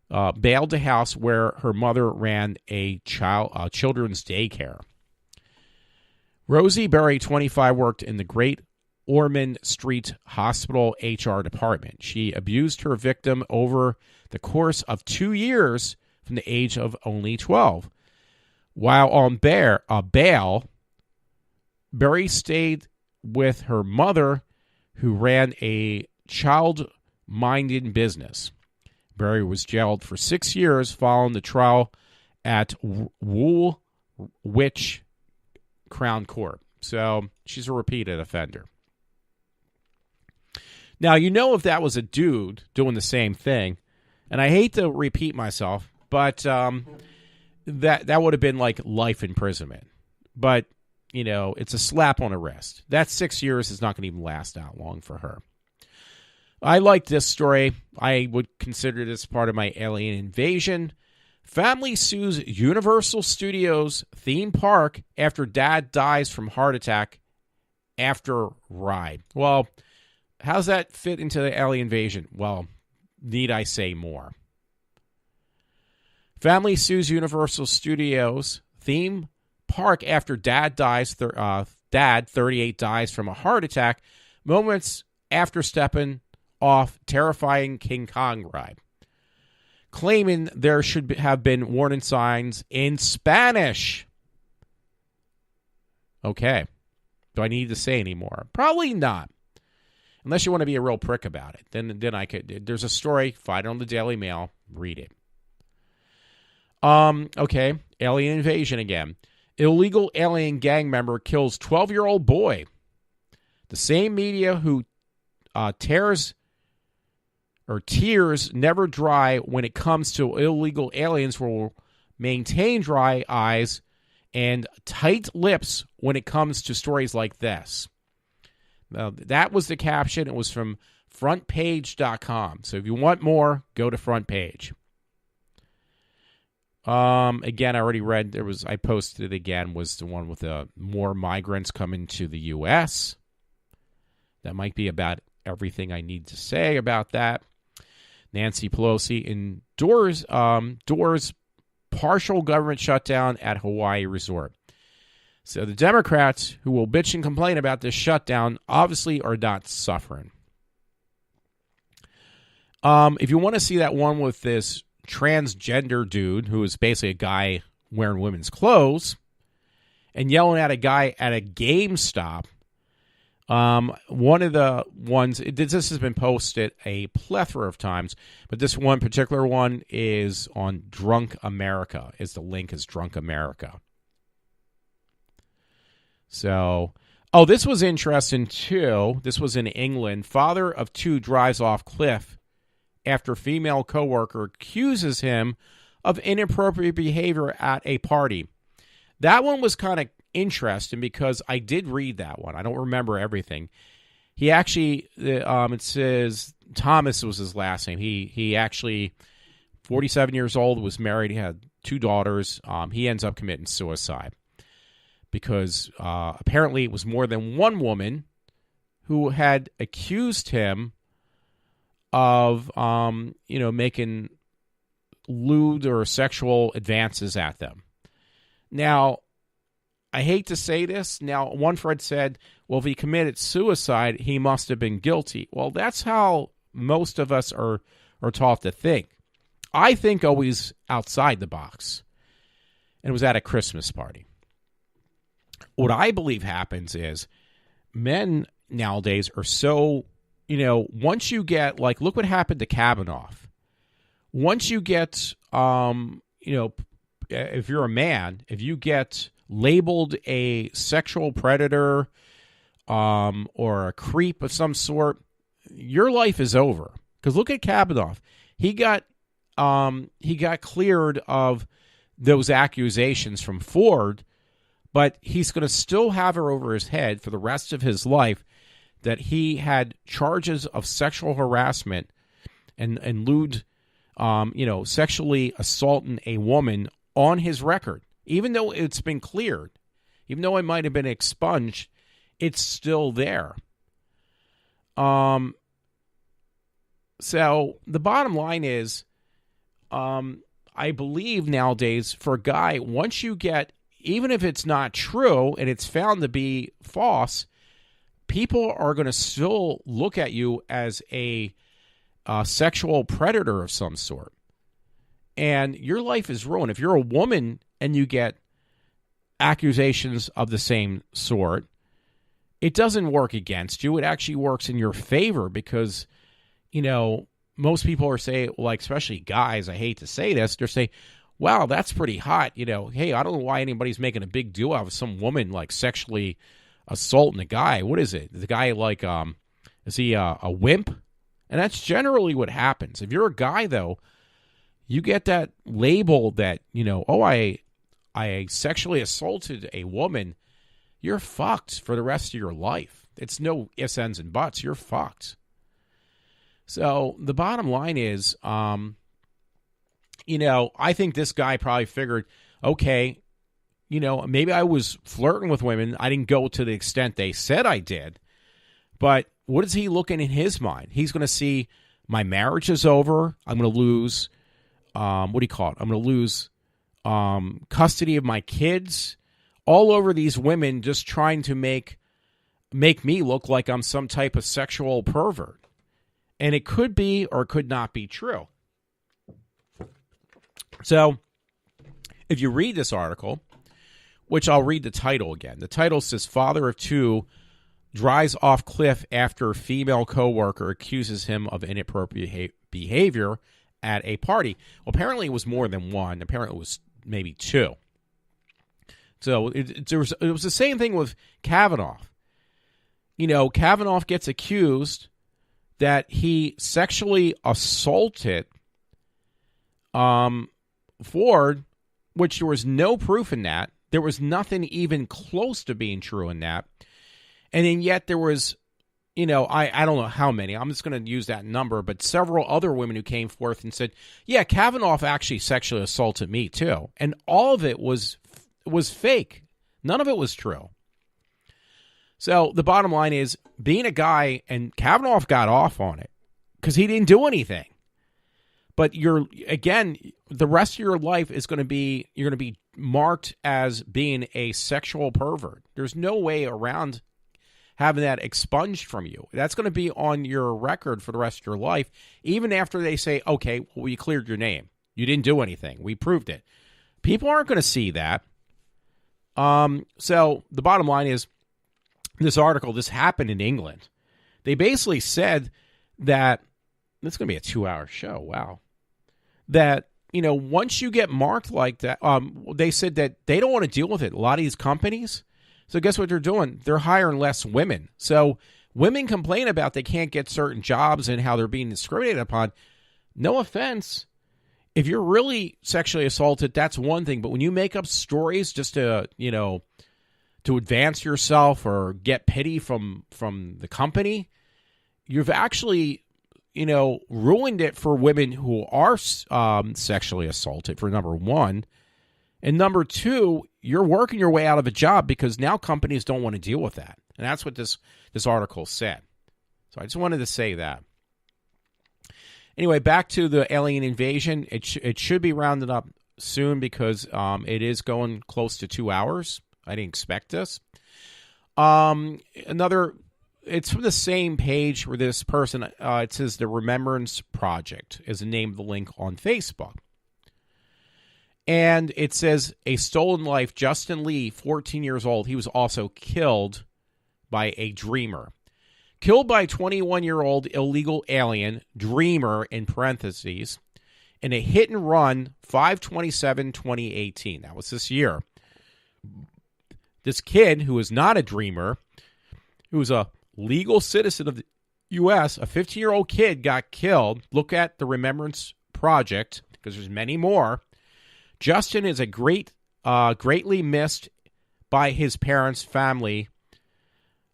Speaker 2: where her mother ran a children's daycare. Rosie Berry, 25, worked in the Great Ormond Street Hospital HR department. She abused her victim over the course of 2 years from the age of only 12. While on bail, Berry stayed with her mother, who ran a child-minding business. Berry was jailed for 6 years following the trial at Woolwich Crown Court. So she's a repeated offender. Now, you know, if that was a dude doing the same thing, and I hate to repeat myself, but that would have been like life imprisonment. But, you know, it's a slap on the wrist. That 6 years is not going to even last that long for her. I like this story. I would consider this part of my alien invasion. Family sues Universal Studios theme park after dad dies from heart attack after ride. Well, how's that fit into the alien invasion? Well, need I say more? Family sues Universal Studios theme park after dad 38, dies from a heart attack moments after stepping off terrifying King Kong ride, claiming there should have been warning signs in Spanish. Okay. Do I need to say any more? Probably not. Unless you want to be a real prick about it. Then I could. There's a story, find it on the Daily Mail, read it. Okay. Alien invasion again. Illegal alien gang member kills 12-year-old boy. The same media who tears tears never dry when it comes to illegal aliens will maintain dry eyes and tight lips when it comes to stories like this. That was the caption. It was from frontpage.com. So if you want more, go to Front Page. Again, I already read, I posted it again, was the one with more migrants coming to the U.S. That might be about everything I need to say about that. Nancy Pelosi endures partial government shutdown at Hawaii resort. So the Democrats who will bitch and complain about this shutdown obviously are not suffering. If you want to see that one with this transgender dude who is basically a guy wearing women's clothes and yelling at a guy at a GameStop, one of the ones, this has been posted a plethora of times, but this one particular one is on Drunk America. The link is Drunk America. So, this was interesting too. This was in England. Father of 2 drives off cliff after female coworker accuses him of inappropriate behavior at a party. That one was kind of interesting because I did read that one. I don't remember everything. He actually, it says Thomas was his last name. He actually, 47 years old, was married. He had 2 daughters. He ends up committing suicide because apparently it was more than one woman who had accused him of, making lewd or sexual advances at them. Now, I hate to say this. Now, one friend said, well, if he committed suicide, he must have been guilty. Well, that's how most of us are taught to think. I think always outside the box. And it was at a Christmas party. What I believe happens is men nowadays are so, once you get, like, look what happened to Kavanaugh. Once you get, if you're a man, if you get labeled a sexual predator or a creep of some sort, your life is over. Because look at Kavanaugh. He got cleared of those accusations from Ford, but he's going to still have her over his head for the rest of his life that he had charges of sexual harassment and lewd, sexually assaulting a woman on his record. Even though it's been cleared, even though it might have been expunged, it's still there. So the bottom line is, I believe nowadays for a guy, once you get, even if it's not true and it's found to be false, people are going to still look at you as a sexual predator of some sort. And your life is ruined. If you're a woman and you get accusations of the same sort, it doesn't work against you. It actually works in your favor because, most people are saying, like, especially guys, I hate to say this, they're saying, wow, that's pretty hot. Hey, I don't know why anybody's making a big deal out of some woman, like, sexually assaulting a guy. What is it? The guy, like, is he a wimp? And that's generally what happens. If you're a guy, though, you get that label that, I sexually assaulted a woman, you're fucked for the rest of your life. It's no ifs, ands, and buts. You're fucked. So the bottom line is, I think this guy probably figured, okay, maybe I was flirting with women. I didn't go to the extent they said I did. But what is he looking in his mind? He's going to see my marriage is over. I'm going to lose what do you call it? I'm going to lose custody of my kids. All over these women just trying to make me look like I'm some type of sexual pervert. And it could be or could not be true. So, if you read this article, which I'll read the title again. The title says, Father of Two Dries Off Cliff After Female Coworker Accuses Him of Inappropriate Behavior at a Party. Well, apparently it was more than one. Apparently it was maybe two. So, it was the same thing with Kavanaugh. You know, Kavanaugh gets accused that he sexually assaulted Ford, which there was no proof in that. There was nothing even close to being true in that. And then yet there was, you know, I don't know how many. I'm just going to use that number, but several other women who came forth and said, yeah, Kavanaugh actually sexually assaulted me too. And all of it was fake. None of it was true. So the bottom line is, being a guy, and Kavanaugh got off on it because he didn't do anything. But the rest of your life is you're going to be marked as being a sexual pervert. There's no way around having that expunged from you. That's going to be on your record for the rest of your life, even after they say, okay, well, we cleared your name. You didn't do anything. We proved it. People aren't going to see that. So the bottom line is, this article, this happened in England. They basically said that, it's going to be a 2-hour show, wow, that, you know, once you get marked like that, they said that they don't want to deal with it. A lot of these companies, so guess what they're doing? They're hiring less women. So women complain about they can't get certain jobs and how they're being discriminated upon. No offense. If you're really sexually assaulted, that's one thing. But when you make up stories just to, you know, to advance yourself or get pity from the company, you've actually, you know, ruined it for women who are sexually assaulted, for number one. And number two, you're working your way out of a job because now companies don't want to deal with that. And that's what this article said. So I just wanted to say that. Anyway, back to the alien invasion. It should be rounded up soon because it is going close to 2 hours. I didn't expect this. It's from the same page where this person, it says the Remembrance Project is the name of the link on Facebook. And it says, a stolen life, Justin Lee, 14 years old. He was also killed by a dreamer. Killed by 21-year-old illegal alien, dreamer in parentheses, in a hit and run 5/27/2018. That was this year. This kid, who is not a dreamer, who is a legal citizen of the U.S., a 15-year-old kid got killed. Look at the Remembrance Project, because there's many more. Justin is greatly missed by his parents, family,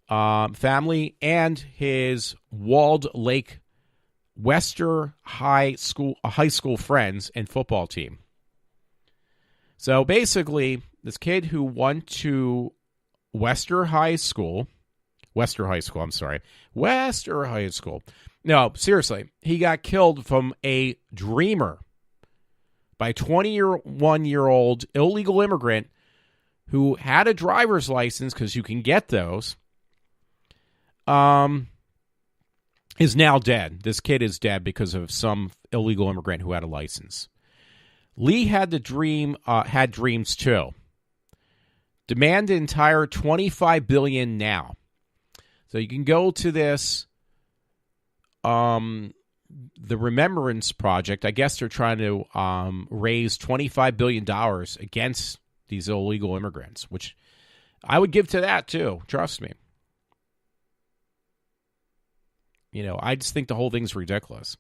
Speaker 2: and his Walled Lake Wester high school friends and football team. So basically, this kid who went to Wester High School. No, seriously, he got killed from a dreamer by a 21-year-old illegal immigrant who had a driver's license, because you can get those, is now dead. This kid is dead because of some illegal immigrant who had a license. Lee had dreams too. Demand the entire $25 billion now. So you can go to this, the Remembrance Project. I guess they're trying to raise $25 billion against these illegal immigrants, which I would give to that too. Trust me. You know, I just think the whole thing's ridiculous.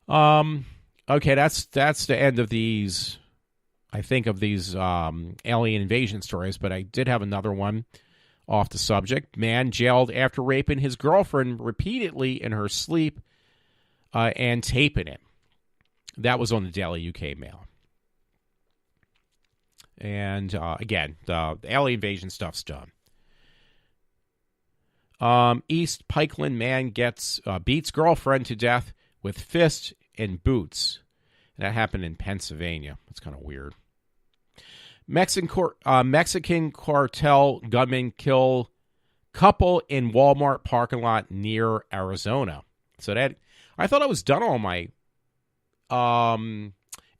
Speaker 2: Okay, that's the end of these, I think, of these alien invasion stories, but I did have another one off the subject. Man jailed after raping his girlfriend repeatedly in her sleep and taping it. That was on the Daily UK Mail. And again, the alien invasion stuff's done. East Pikeland man beats girlfriend to death with fist and boots. That happened in Pennsylvania. That's kind of weird. Mexican cartel gunmen kill couple in Walmart parking lot near Arizona. So that I thought I was done on my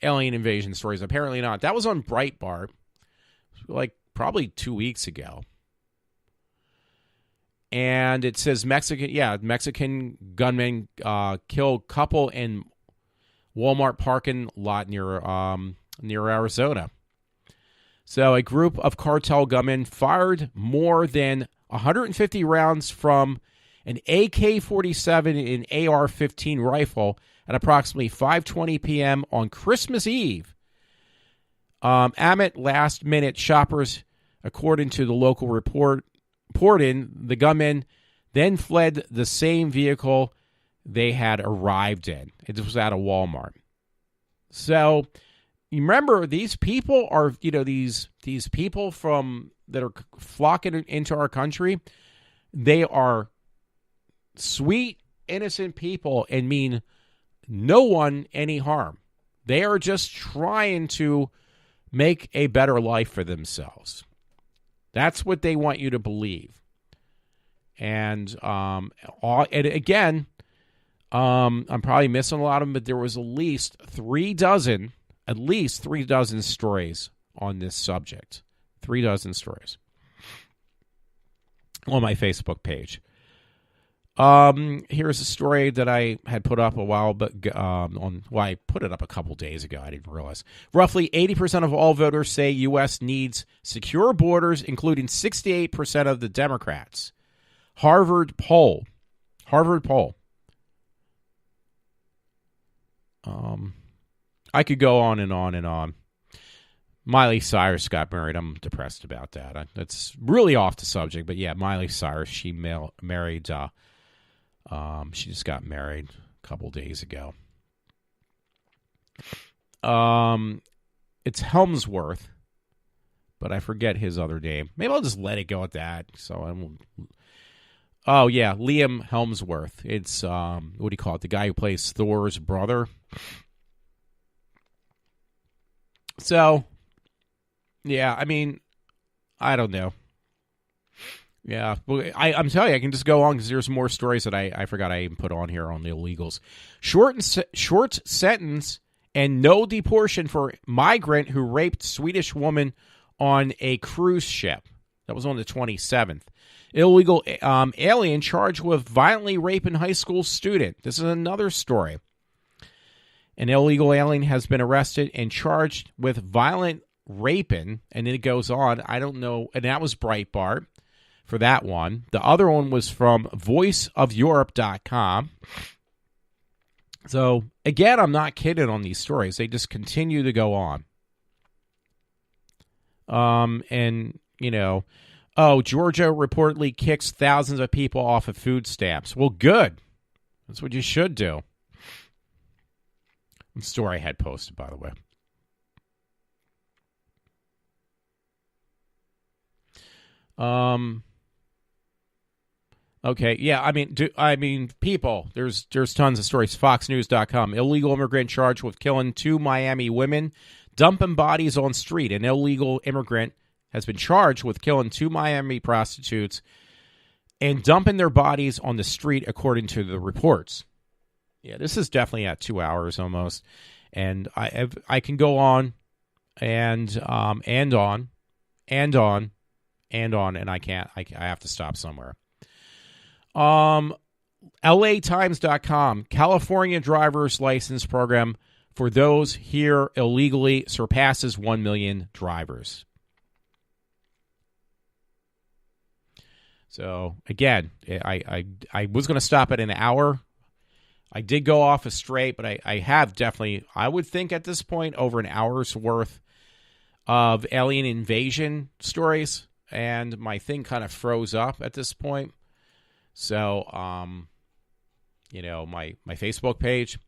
Speaker 2: alien invasion stories. Apparently not. That was on Breitbart, like probably 2 weeks ago. And it says Mexican gunmen kill couple in Walmart parking lot near Arizona. So a group of cartel gunmen fired more than 150 rounds from an AK-47 and AR-15 rifle at approximately 5:20 p.m. on Christmas Eve. Amid last-minute shoppers, according to the local reporting, the gunmen then fled the same vehicle they had arrived in. It was at a Walmart. So you remember, these people are, these people that are flocking into our country. They are sweet, innocent people and mean no one any harm. They are just trying to make a better life for themselves. That's what they want you to believe. And again, I'm probably missing a lot of them, but there was at least three dozen stories on this subject. 3 dozen stories on my Facebook page. Here's a story that I had put up a while, but I put it up a couple days ago. I didn't realize. Roughly 80% of all voters say U.S. needs secure borders, including 68% of the Democrats. Harvard poll. I could go on and on and on. Miley Cyrus got married. I'm depressed about that. That's really off the subject, but yeah, Miley Cyrus, she married. She just got married a couple days ago. It's Helmsworth, but I forget his other name. Maybe I'll just let it go at that. So I won't. Oh yeah, Liam Helmsworth. It's what do you call it? The guy who plays Thor's brother. So, yeah, I mean, I don't know. Yeah, well, I'm telling you, I can just go on because there's more stories that I forgot I even put on here on the illegals. Short sentence and no deportation for migrant who raped Swedish woman on a cruise ship. That was on the 27th. Illegal alien charged with violently raping high school student. This is another story. An illegal alien has been arrested and charged with violent raping, and then it goes on. I don't know, and that was Breitbart for that one. The other one was from voiceofeurope.com. So, again, I'm not kidding on these stories. They just continue to go on. Georgia reportedly kicks thousands of people off of food stamps. Well, good. That's what you should do. The story I had posted, by the way. Okay, yeah, I mean, people. There's tons of stories. FoxNews.com. Illegal immigrant charged with killing 2 Miami women, dumping bodies on street. An illegal immigrant has been charged with killing 2 Miami prostitutes and dumping their bodies on the street, according to the reports. Yeah, this is definitely at 2 hours almost, and I can go on and on, and I can't. I have to stop somewhere. LATimes.com. California driver's license program for those here illegally surpasses 1 million drivers. So again, I was going to stop at an hour. I did go off a straight, but I have definitely, I would think at this point, over an hour's worth of alien invasion stories, and my thing kind of froze up at this point. So, my Facebook page.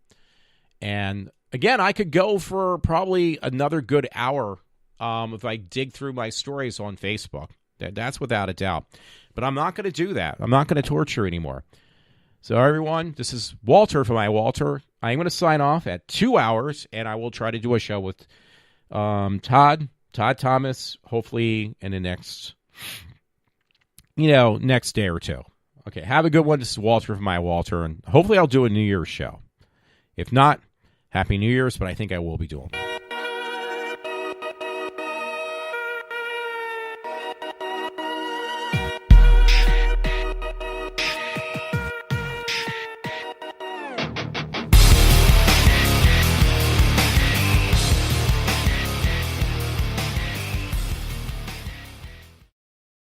Speaker 2: And again, I could go for probably another good hour if I dig through my stories on Facebook. That's without a doubt. But I'm not going to do that. I'm not going to torture anymore. So, everyone, this is Walter from iWalter. I'm going to sign off at 2 hours, and I will try to do a show with Todd Thomas, hopefully in the next day or two. Okay, have a good one. This is Walter from iWalter, and hopefully I'll do a New Year's show. If not, Happy New Year's, but I think I will be doing one.